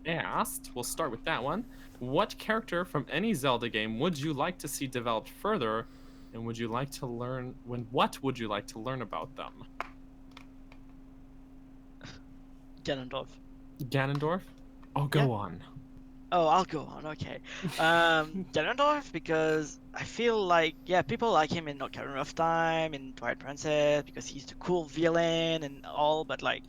asked, we'll start with that one. What character from any Zelda game would you like to see developed further, and would you like to learn what would you like to learn about them? Ganondorf. Ganondorf? Oh, go on. Oh, I'll go on. Okay. Ganondorf, because I feel like people like him in Ocarina of Time, in Twilight Princess, because he's the cool villain and all. But like,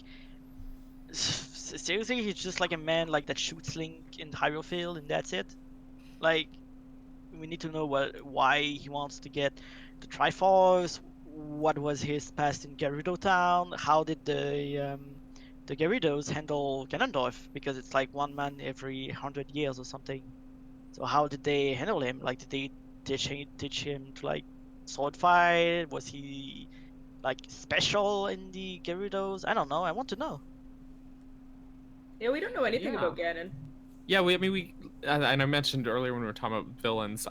seriously, he's just like a man like that shoots Link in Hyrule Field, and that's it. Like, we need to know why he wants to get the Triforce. What was his past in Gerudo Town? How did the Gyarados handle Ganondorf, because it's like one man every 100 years or something. So how did they handle him? Like, did they teach him to like sword fight? Was he like special in the Gyarados? I don't know. I want to know. Yeah, we don't know anything about Ganon. Yeah, we and I mentioned earlier when we were talking about villains,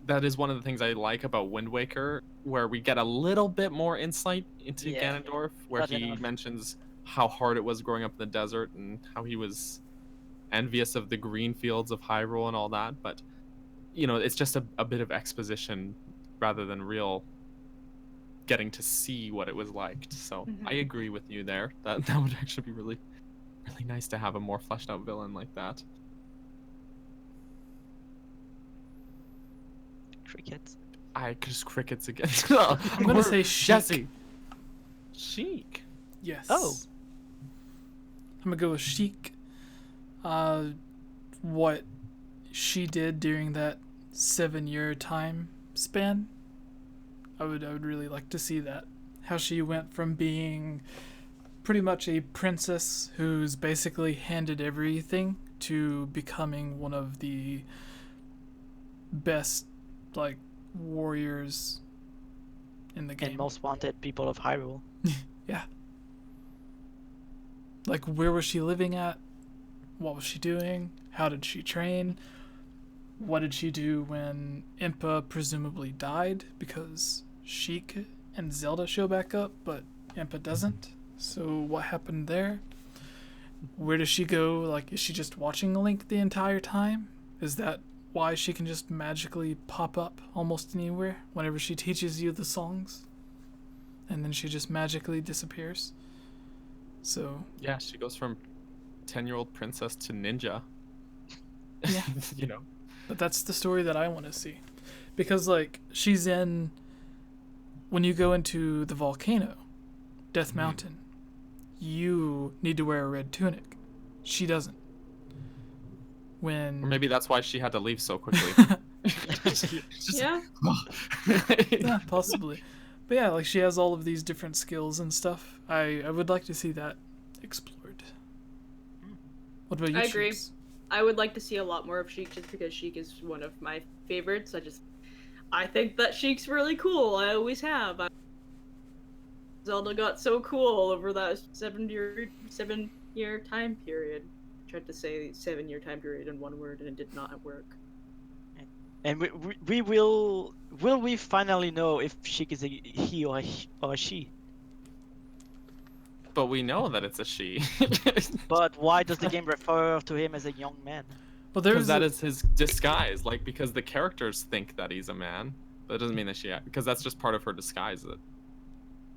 that is one of the things I like about Wind Waker, where we get a little bit more insight into Ganondorf, where he mentions how hard it was growing up in the desert and how he was envious of the green fields of Hyrule and all that. But, you know, it's just a bit of exposition rather than real getting to see what it was like. So I agree with you there. That would actually be really, really nice to have a more fleshed out villain like that. Crickets. Just crickets again. I'm gonna say Sheik. Jesse. Sheik. Yes. Oh. I'm gonna go with Sheik. What she did during that 7-year time span, I would really like to see that. How she went from being pretty much a princess who's basically handed everything to becoming one of the best like warriors in the game. And most wanted people of Hyrule. Yeah. Like, where was she living at? What was she doing? How did she train? What did she do when Impa presumably died? Because Sheik and Zelda show back up, but Impa doesn't. So what happened there? Where does she go? Like, is she just watching Link the entire time? Is that why she can just magically pop up almost anywhere whenever she teaches you the songs? And then she just magically disappears? So yeah, she goes from 10-year-old princess to ninja. Yeah. You know. But that's the story that I want to see. Because, like, she's in... When you go into the volcano, Death Mountain, you need to wear a red tunic. She doesn't. When... Or maybe that's why she had to leave so quickly. Yeah. Yeah, possibly. But yeah, like, she has all of these different skills and stuff. I would like to see that explored. What about you, I agree. Cheeks? I would like to see a lot more of Sheik, just because Sheik is one of my favorites. I think that Sheik's really cool. I always have. Zelda got so cool over that 7-year time period. I tried to say 7-year time period in one word, and it did not work. And we will we finally know if Sheik is a he or a she? But we know that it's a she. But why does the game refer to him as a young man? Well, Because that is his disguise. Like, because the characters think that he's a man, but it doesn't mean that because that's just part of her disguise.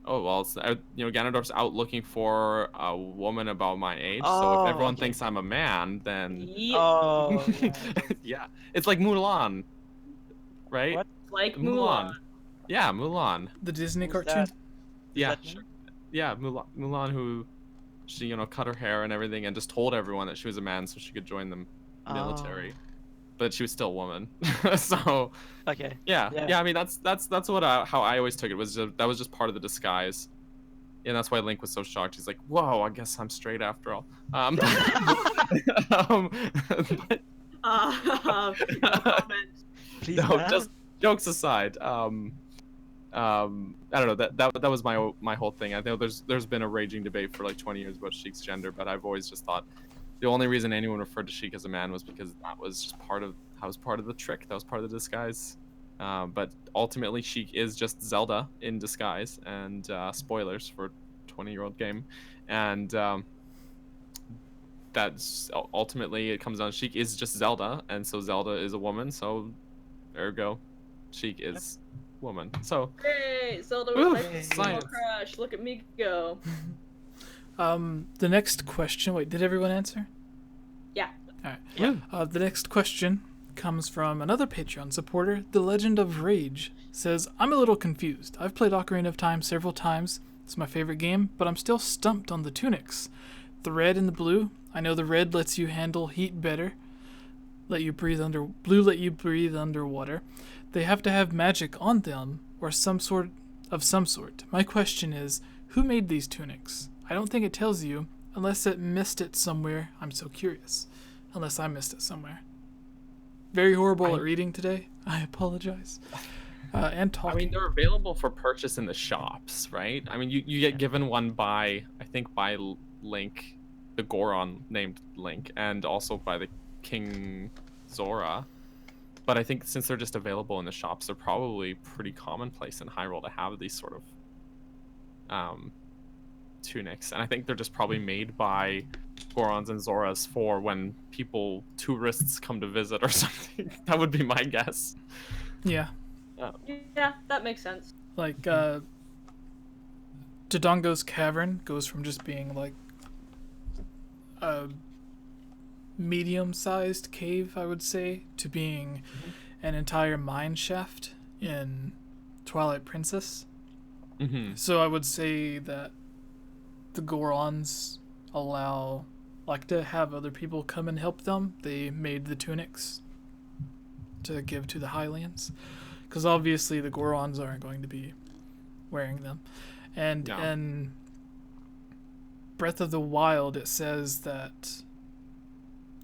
Oh well, Ganondorf's out looking for a woman about my age. So if Oh, everyone okay. thinks I'm a man, then Yeah, Oh, yeah. Okay. yeah, it's like Mulan, right? What? like Mulan. Yeah, Mulan. The Disney Who's cartoon. that? Is Yeah, that me? sure. Yeah, Mulan, who she cut her hair and everything, and just told everyone that she was a man so she could join the military, but she was still a woman. So Oh, okay. yeah. Yeah. I mean, that's what how I always took it, was that was just part of the disguise, and that's why Link was so shocked. He's like, "Whoa, I guess I'm straight after all." But No comment. Please, no, man. just jokes aside. I don't know, that was my whole thing. I know there's been a raging debate for like 20 years about Sheik's gender, but I've always just thought the only reason anyone referred to Sheik as a man was because that was just part of the trick. That was part of the disguise. But ultimately, Sheik is just Zelda in disguise, and spoilers for a 20-year-old game, and that's ultimately it comes down. Sheik is just Zelda, and so Zelda is a woman. So ergo, Sheik is woman. So Hey, Zelda Woo, was my female science. crush. Look at me go. The next question. Wait, did everyone answer? Yeah. All right. yeah. The next question comes from another Patreon supporter. The Legend of Rage says, "I'm a little confused. I've played Ocarina of Time several times. It's my favorite game, but I'm still stumped on the tunics. The red and the blue. I know the red lets you handle heat better. Blue let you breathe underwater. They have to have magic on them or some sort. My question is, who made these tunics? I don't think it tells you, unless it missed it somewhere. I'm so curious. Unless I missed it somewhere. Very horrible at reading today. I apologize. And talking. I mean, they're available for purchase in the shops, right? I mean, you get given one by Link, the Goron named Link, and also by the King Zora. But I think since they're just available in the shops, they're probably pretty commonplace in Hyrule to have these sort of tunics. And I think they're just probably made by Gorons and Zoras for when tourists come to visit or something. That would be my guess. Yeah. Yeah, that makes sense. Like, Dodongo's Cavern goes from just being like a medium-sized cave, I would say, to being an entire mine shaft in Twilight Princess. Mm-hmm. So I would say that the Gorons like to have other people come and help them. They made the tunics to give to the Hylians, because obviously the Gorons aren't going to be wearing them. And No. in Breath of the Wild, it says that.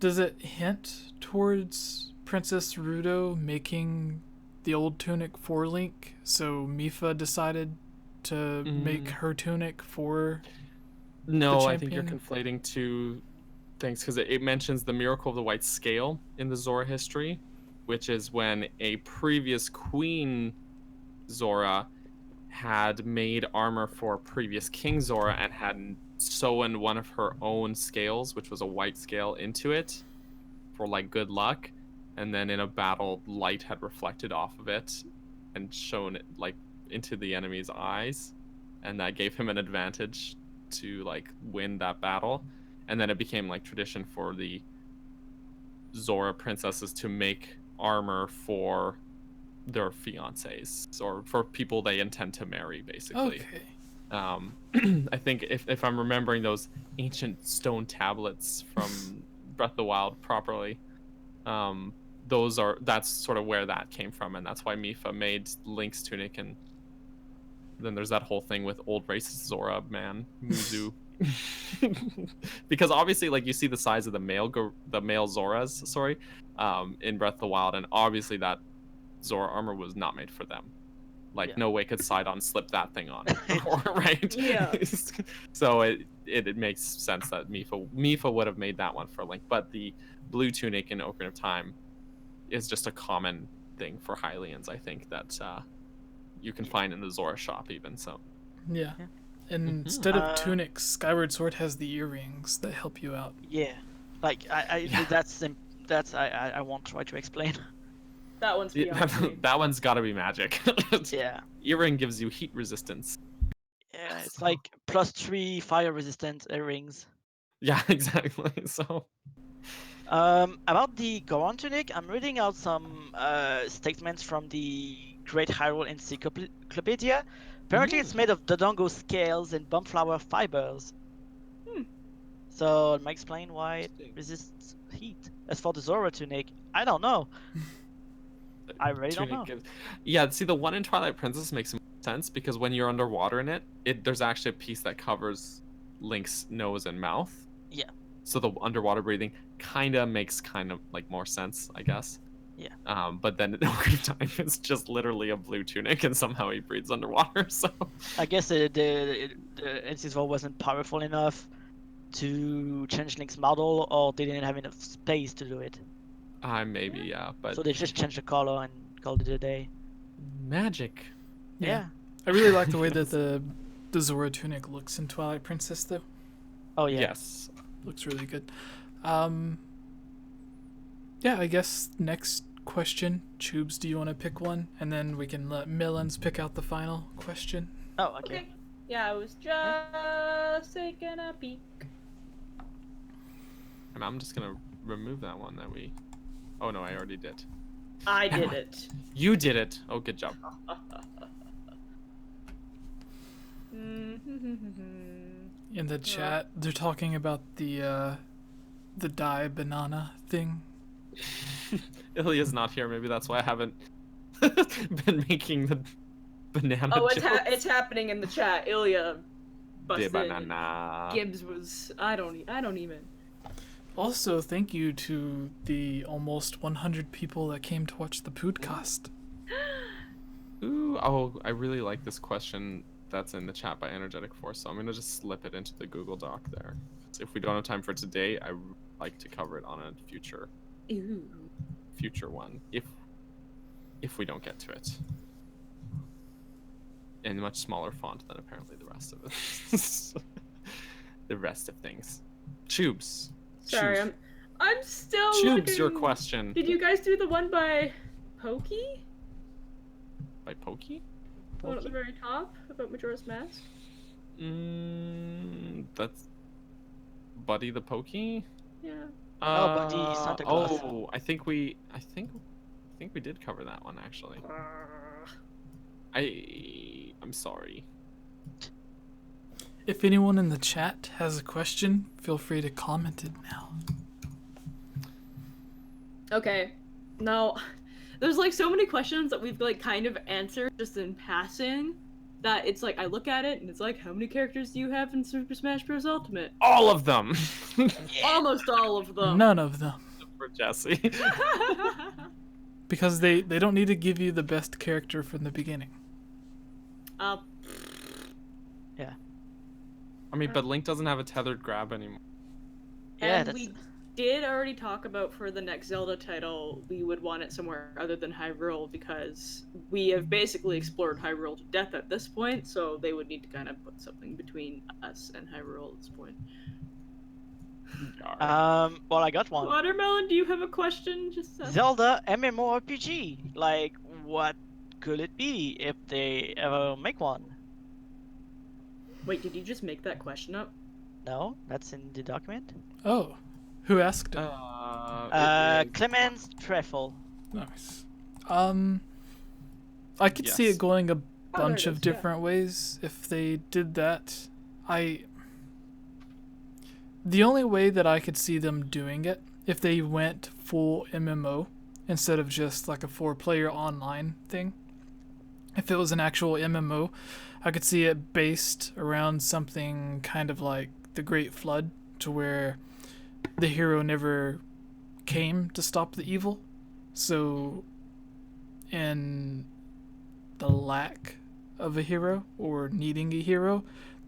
Does it hint towards Princess Ruto making the old tunic for Link? So Mipha decided to make her tunic for. No, the I think you're champion? conflating two things, because it mentions the Miracle of the White Scale in the Zora history, which is when a previous Queen Zora had made armor for previous King Zora and had sewn one of her own scales, which was a white scale, into it for like good luck, and then in a battle light had reflected off of it and shown it like into the enemy's eyes, and that gave him an advantage to like win that battle. And then it became like tradition for the Zora princesses to make armor for their fiancés or for people they intend to marry, basically. Okay. I think if I'm remembering those ancient stone tablets from Breath of the Wild properly, that's sort of where that came from, and that's why Mipha made Link's tunic. And then there's that whole thing with old racist Zora man Muzu, because obviously, like, you see the size of the male Zoras, in Breath of the Wild, and obviously that Zora armor was not made for them. Like, no way could Sidon slip that thing on, right? Yeah. So it makes sense that Mipha would have made that one for Link, but the blue tunic in Ocarina of Time is just a common thing for Hylians, I think, that you can find in the Zora shop even. So Yeah. And instead of tunics, Skyward Sword has the earrings that help you out. Yeah, like I won't try to explain. That one's beyond me. that one's got to be magic. Yeah. Earring gives you heat resistance. it's like +3 fire resistant earrings. Yeah, exactly. So About the Goron tunic, I'm reading out some statements from the Great Hyrule Encyclopedia. Apparently, it's made of Dodongo scales and bumflower fibers. Hmm. So it might explain why it Interesting. resists heat. As for the Zora tunic, I don't know. I really don't know. Yeah, see, the one in Twilight Princess makes more sense because when you're underwater in it there's actually a piece that covers Link's nose and mouth. Yeah. So the underwater breathing kind of makes like more sense, I guess. Yeah. But then in Ocarina of Time, it's just literally a blue tunic, and somehow he breathes underwater. So I guess the N64 wasn't powerful enough to change Link's model, or they didn't have enough space to do it. maybe, yeah, but So they just changed the color and called it a day. magic. Yeah. I really like the way that the Zora tunic looks in Twilight Princess, though. Oh yeah. Yes. Looks really good. Yeah, I guess next question. Tubes, do you want to pick one? And then we can let Millens pick out the final question. Oh, okay. Okay. Yeah, I was just taking a peek. And I'm just gonna remove that one that we. Oh no, I already did. I did it. You did it. Oh, good job. In the chat, they're talking about the dye banana thing. Ilya's not here. Maybe that's why I haven't been making the banana Oh, jokes. it's happening in the chat. Ilya The busted. banana. Gibbs was. I don't even. Also, thank you to the almost 100 people that came to watch the podcast. Ooh, oh, I really like this question that's in the chat by Energetic Force, so I'm gonna just slip it into the Google Doc there. If we don't have time for today, I would like to cover it on a future one, if we don't get to it. In much smaller font than apparently the rest of it. The rest of things. Tubes. Sorry, Choose. I'm still Tubes, your looking- question. Did you guys do the one by Pokey? By Pokey? The one at the very top about Majora's Mask? That's Buddy the Pokey? Yeah. Oh, Buddy Santa Claus. Oh, I think we did cover that one actually. I'm sorry. If anyone in the chat has a question, feel free to comment it now. Okay. Now, there's like so many questions that we've like kind of answered just in passing that it's like I look at it and it's like, how many characters do you have in Super Smash Bros. Ultimate? All of them. Almost all of them. None of them. For Jesse. Because they don't need to give you the best character from the beginning. Yeah. I mean, but Link doesn't have a tethered grab anymore. Yeah, And that's we did already talk about for the next Zelda title, we would want it somewhere other than Hyrule because we have basically explored Hyrule to death at this point, so they would need to kind of put something between us and Hyrule at this point. well, I got one. Watermelon, do you have a question? Just Zelda MMORPG. Like, what could it be if they ever make one? Wait, did you just make that question up? No, that's in the document. Oh, who asked it? Clemens Treffel. Nice. I could see Yes. it going a there bunch it of is, yeah. different ways if they did that. The only way that I could see them doing it, if they went full MMO instead of just like a 4-player online thing, if it was an actual MMO, I could see it based around something kind of like the Great Flood, to where the hero never came to stop the evil. So in the lack of a hero or needing a hero,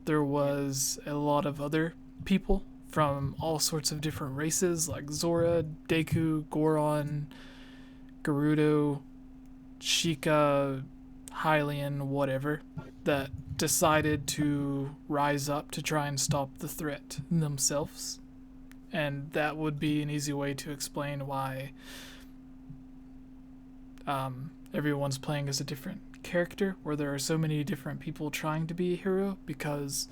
there was a lot of other people from all sorts of different races like Zora, Deku, Goron, Gerudo, Sheikah, Hylian, whatever, that decided to rise up to try and stop the threat themselves. And that would be an easy way to explain why everyone's playing as a different character, where there are so many different people trying to be a hero, because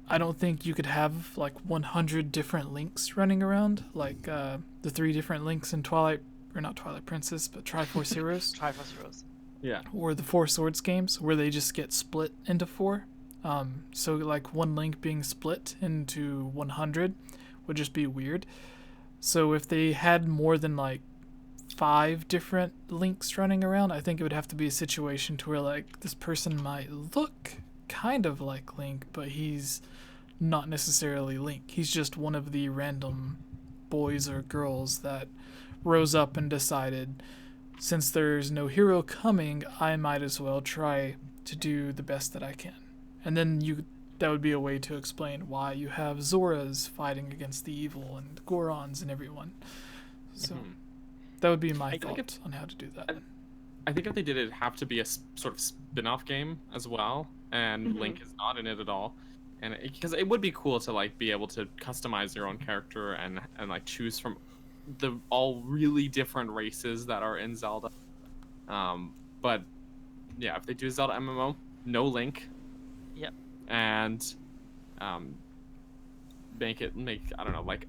I don't think you could have like 100 different Links running around, like the 3 different Links in Twilight, or not Twilight Princess, but Triforce Heroes. Triforce Heroes. Yeah. Or the 4 Swords games, where they just get split into 4. So like one Link being split into 100 would just be weird. So if they had more than like 5 different Links running around, I think it would have to be a situation to where like this person might look kind of like Link, but he's not necessarily Link. He's just one of the random boys or girls that rose up and decided, since there's no hero coming, I might as well try to do the best that I can. And then that would be a way to explain why you have Zoras fighting against the evil and Gorons and everyone. So that would be my thought on how to do that. I think if they did it, it'd have to be a sort of spin-off game as well, and Link is not in it at all. And because it would be cool to like be able to customize your own character and like choose from the all really different races that are in Zelda. But yeah, if they do a Zelda MMO, no Link. Yep. And make I don't know, like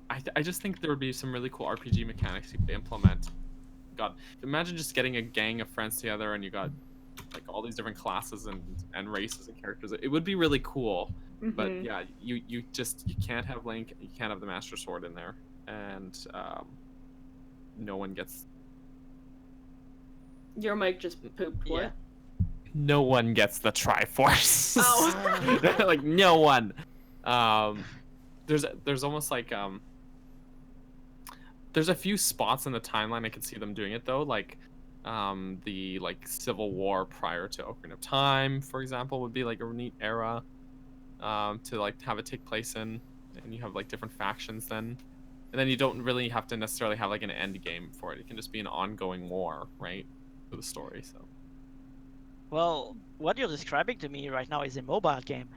I just think there would be some really cool RPG mechanics you could implement. God, imagine just getting a gang of friends together and you got like all these different classes and races and characters. It would be really cool. But yeah, you can't have Link, you can't have the Master Sword in there, and no one gets. Your mic just pooped. What? Yeah. No one gets the Triforce. Oh. Like no one. There's almost like there's a few spots in the timeline I can see them doing it though, like the like Civil War prior to Ocarina of Time, for example, would be like a neat era to like have it take place in, and you have like different factions then, and then you don't really have to necessarily have like an end game for it. It can just be an ongoing war, right, for the story. So Well, what you're describing to me right now is a mobile game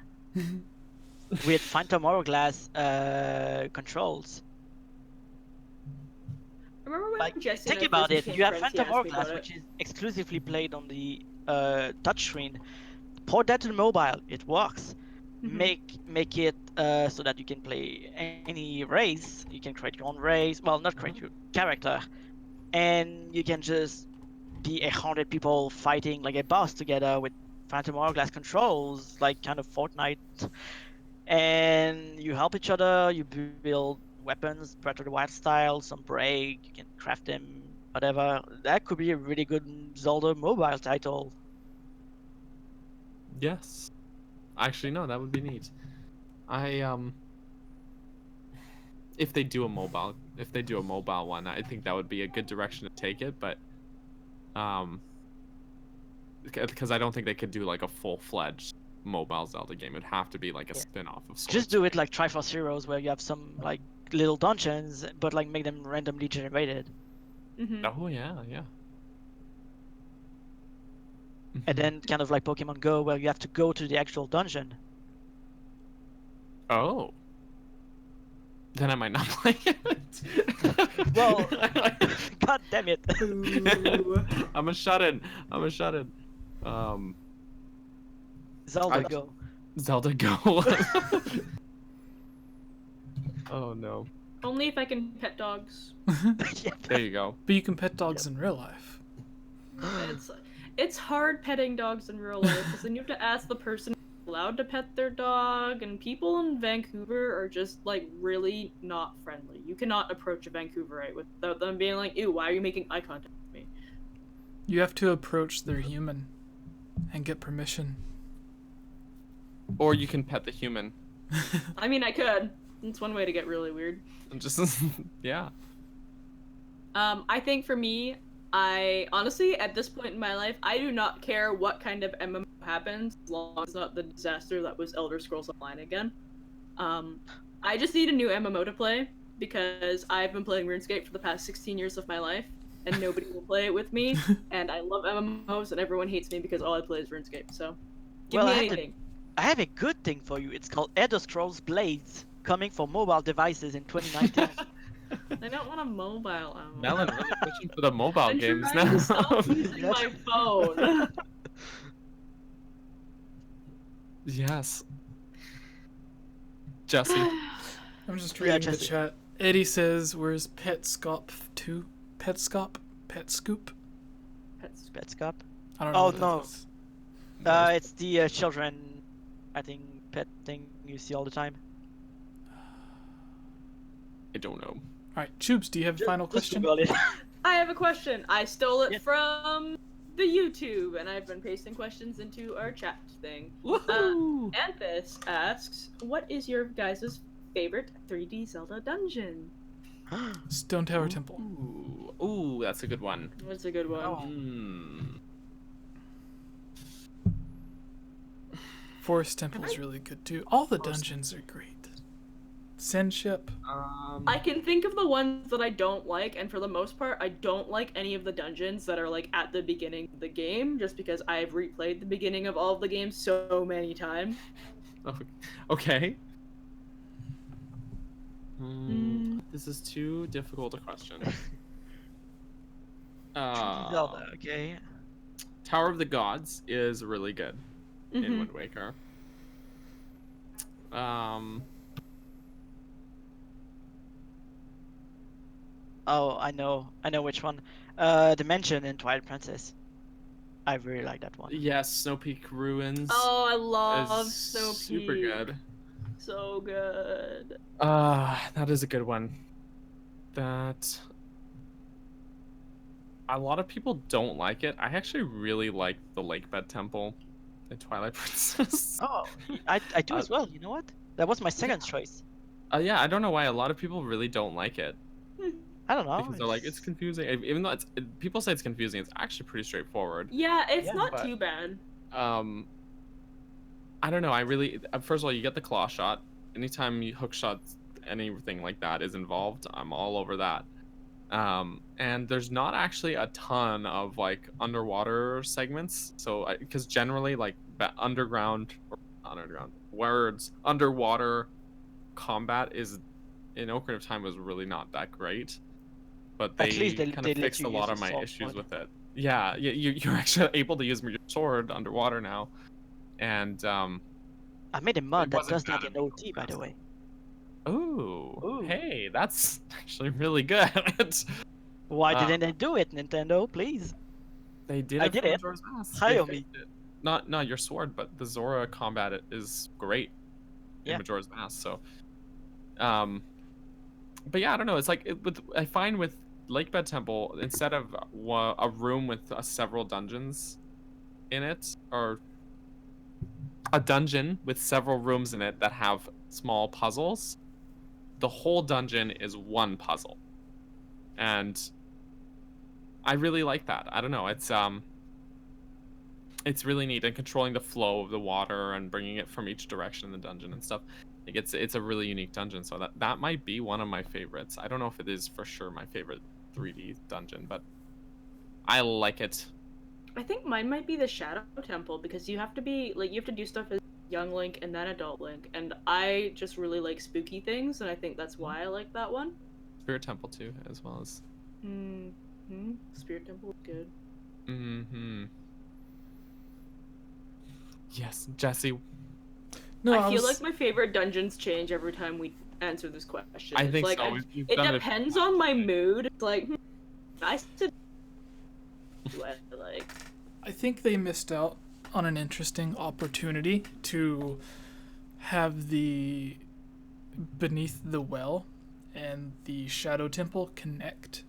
with Phantom Hourglass controls. Remember when Like, Jesse think and I about first it. became You have friends, he Phantom asked me Hourglass, about which it. is exclusively played on the touchscreen. Port that to the mobile, it works. Make it so that you can play any race. You can create your own race. Well, not create your character, and you can just be 100 people fighting like a boss together with Phantom Hourglass controls, like kind of Fortnite. And you help each other. You build weapons, Breath of the Wild style, some break. You can craft them, whatever. That could be a really good Zelda mobile title. yes, actually no, that would be neat. If they do a mobile one, I think that would be a good direction to take it, but because I don't think they could do like a full-fledged mobile Zelda game. It'd have to be like a spin-off of sorts. Just do it like Triforce Heroes, where you have some like little dungeons, but like make them randomly generated. Oh yeah. And then kind of like Pokemon Go, where you have to go to the actual dungeon. Oh. Then I might not play it. Well, god damn it. I'm a shut-in. Zelda Go. Zelda Go. Oh no. Only if I can pet dogs. Yeah, There you go. But you can pet dogs in real life. It's hard petting dogs in real life because then you have to ask the person if they're allowed to pet their dog, and people in Vancouver are just like really not friendly. You cannot approach a Vancouverite without them being like, "Ew, why are you making eye contact with me?" You have to approach their human and get permission. Or you can pet the human. I mean, I could. It's one way to get really weird. Just yeah. I think for me, I honestly, at this point in my life, I do not care what kind of MMO happens, as long as it's not the disaster that was Elder Scrolls Online again. I just need a new MMO to play, because I've been playing RuneScape for the past 16 years of my life, and nobody will play it with me, and I love MMOs, and everyone hates me because all I play is RuneScape, so give me anything. I have a good thing for you. It's called Elder Scrolls Blades, coming for mobile devices in 2019. I don't want a mobile ammo. Melon really pushing for the mobile I'm games trying now. to stop using Yes. my phone. Yes. Jesse. I'm just Yeah, reading the Jesse. chat. Eddie says, "Where's Petscop 2? Petscop? Petscoop? Pets. Petscop. I don't know Oh, what that no. is." It's the children, I think, pet thing you see all the time. I don't know. All right, Tubes, do you have a final Just question? Google it. I have a question. I stole it Yeah. from the YouTube, and I've been pasting questions into our chat thing. Woohoo! Anthus asks, "What is your guys' favorite 3D Zelda dungeon?" Stone Tower Temple. Ooh, that's a good one. That's a good one. Oh. Forest Temple is really good too. All the dungeons are great. Send Ship. I can think of the ones that I don't like, and for the most part, I don't like any of the dungeons that are like at the beginning of the game, just because I've replayed the beginning of all of the games so many times. Okay. This is too difficult a question. Zelda, okay. Tower of the Gods is really good in Mhm. Wind Waker. Oh, I know which one. Dimension in Twilight Princess. I really like that one. Yes, Snow Peak Ruins Oh, I love is Snow super Peak. good. So good. That is a good one. That a lot of people don't like it. I actually really like the Lakebed Temple in Twilight Princess. Oh, I do as well. You know what? That was my second choice. Yeah, I don't know why a lot of people really don't like it I don't know. because they're like it's confusing. Even though people say it's confusing, it's actually pretty straightforward. Yeah, it's Yeah, not but- too bad. I don't know. I really first of all, you get the claw shot. Anytime you hook shots, anything like that is involved, I'm all over that. And there's not actually a ton of like underwater segments. So because generally like underground underwater combat is in Ocarina of Time was really not that great. But At least they they kind of let fixed you a lot use of the my sword issues mode. with it. Yeah, you're actually able to use your sword underwater now, and I made a mod It that wasn't does that bad in in OT, by the way. ooh, Ooh. hey, that's actually really good. Why Uh, didn't they do it, Nintendo? Please. They did I it did for it. Majora's Mask. Hire They me. fixed it. Not your sword, but the Zora combat is great in Yeah. Majora's Mask. So, but yeah, I don't know. It's like I find with Lakebed Temple, instead of a room with several dungeons in it, or a dungeon with several rooms in it that have small puzzles, the whole dungeon is one puzzle, and I really like that. I don't know. It's really neat, and controlling the flow of the water and bringing it from each direction in the dungeon and stuff. Like it's a really unique dungeon, so that might be one of my favorites. I don't know if it is for sure my favorite 3D dungeon, but I like it. I think mine might be the Shadow Temple because you have to do stuff as young Link and then adult Link, and I just really like spooky things, and I think that's why I like that one. Spirit Temple too, as well as. Spirit Temple is good. Yes, Jesse. No, I feel like my favorite dungeons change every time we answer this question. I It's think like so. You've it done depends on my mood. It's like I said, like I think they missed out on an interesting opportunity to have the Beneath the Well and the Shadow Temple connect.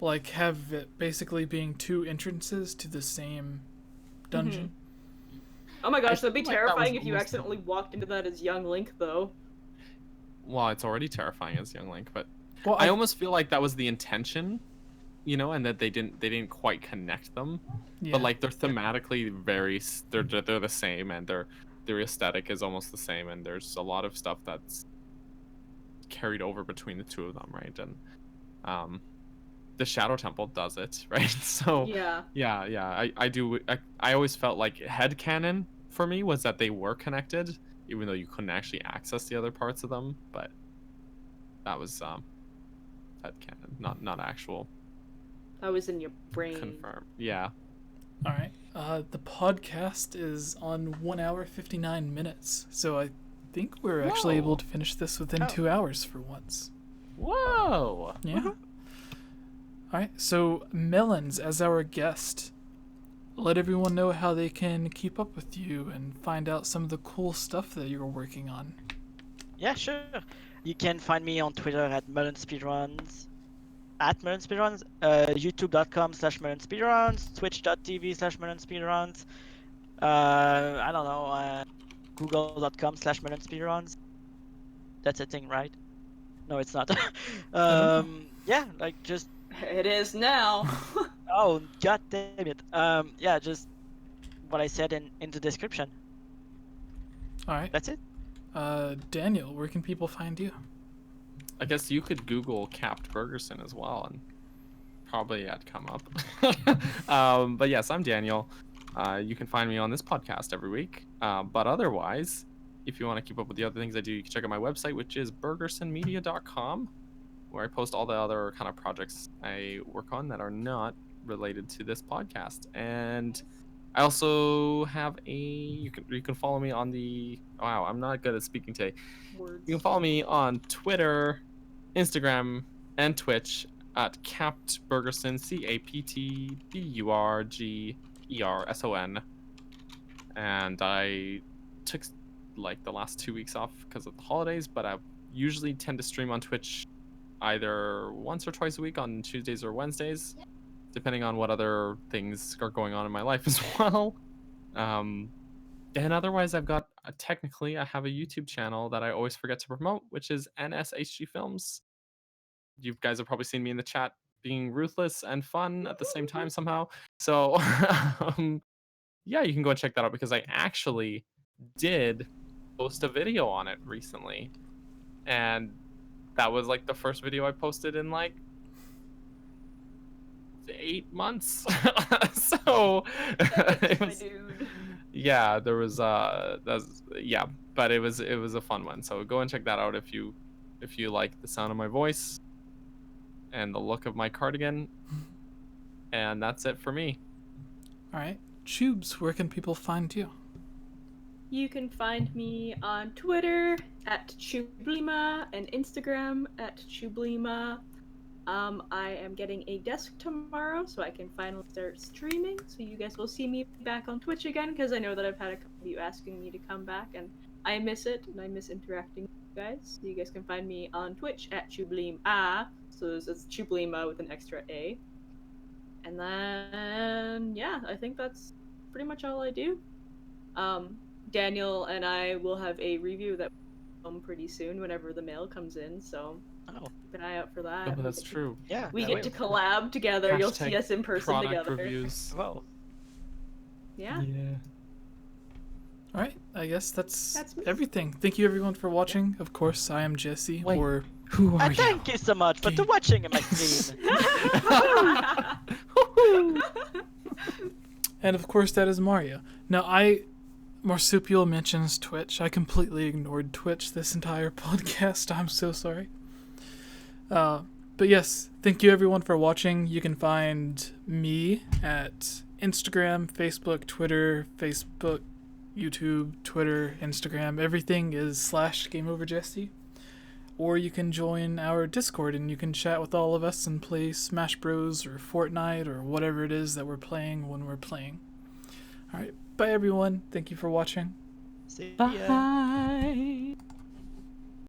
Like, have it basically being two entrances to the same dungeon. oh my gosh, that'd be feel like that was terrifying if you almost- accidentally walked into that as young Link, though. Well, it's already terrifying as young Link, but Well, I almost feel like that was the intention, and that they didn't quite connect them. yeah. But like they're thematically they're the same, and their aesthetic is almost the same, and there's a lot of stuff that's carried over between the two of them, right? And the Shadow Temple does it, right? So Yeah. I always felt like headcanon for me was that they were connected, even though you couldn't actually access the other parts of them. But that was headcanon, not actual I was in your brain. confirmed. Yeah. All right. The podcast is on 1 hour 59 minutes, so I think we're actually able Whoa. to finish this within Oh. 2 hours for once. Whoa. Yeah. All right. So Melons, as our guest, let everyone know how they can keep up with you and find out some of the cool stuff that you're working on. Yeah, sure. You can find me on Twitter at MelonSpeedruns, youtube.com/MelonSpeedruns, twitch.tv/MelonSpeedruns, I don't know, google.com/MelonSpeedruns. That's a thing, right? No, it's not. Yeah, like just, It is now. oh, god damn it. Yeah, just what I said in the description. All right. That's it. Daniel, where can people find you? I guess you could Google Capt Bergerson as well, and probably I'd come up. But yes, I'm Daniel. You can find me on this podcast every week. But otherwise, if you want to keep up with the other things I do, you can check out my website, which is bergersonmedia.com, where I post all the other kind of projects I work on that are not related to this podcast. And I also have you can follow me on the I'm not good at speaking today. Words. You can follow me on Twitter, Instagram, and Twitch at Capt Bergerson, CaptBurgerson. And I took like the last 2 weeks off because of the holidays, but I usually tend to stream on Twitch either once or twice a week on Tuesdays or Wednesdays, depending on what other things are going on in my life as well. And otherwise, I've got technically I have a YouTube channel that I always forget to promote, which is NSHG Films. You guys have probably seen me in the chat being ruthless and fun at the same time somehow. So yeah, you can go and check that out because I actually did post a video on it recently, and that was like the first video I posted in like 8 months. So it My was, dude. yeah, there was yeah, but it was a fun one. So go and check that out if you like the sound of my voice and the look of my cardigan. And that's it for me. All right. Tubes, where can people find you? You can find me on Twitter at Chublima and Instagram at Chublima. I am getting a desk tomorrow, so I can finally start streaming. So you guys will see me back on Twitch again, because I know that I've had a couple of you asking me to come back, and I miss it, and I miss interacting with you guys. So you guys can find me on Twitch at Chublima. So it's Chublima with an extra A. And then, yeah, I think that's pretty much all I do. Daniel and I will have a review that will come pretty soon whenever the mail comes in, so Oh, keep an eye out for that. Oh, that's true. yeah. We I get will. to collab together. You'll see Hashtag us in person Product together. reviews. Well, Yeah. All right. I guess that's That's me. everything. Thank you, everyone, for watching. Of course, I am Jesse, Wait. or who are you? thank you so much for Okay. watching my stream. And of course, that is Mario. Now, Marsupial mentions Twitch. I completely ignored Twitch this entire podcast. I'm so sorry. But yes, thank you everyone for watching. You can find me at Instagram, Facebook, Twitter, YouTube, Twitter, Instagram. Everything is /GameOverJesse. Or you can join our Discord and you can chat with all of us and play Smash Bros. Or Fortnite or whatever it is that we're playing when we're playing. Alright, bye everyone. Thank you for watching. See ya. Bye.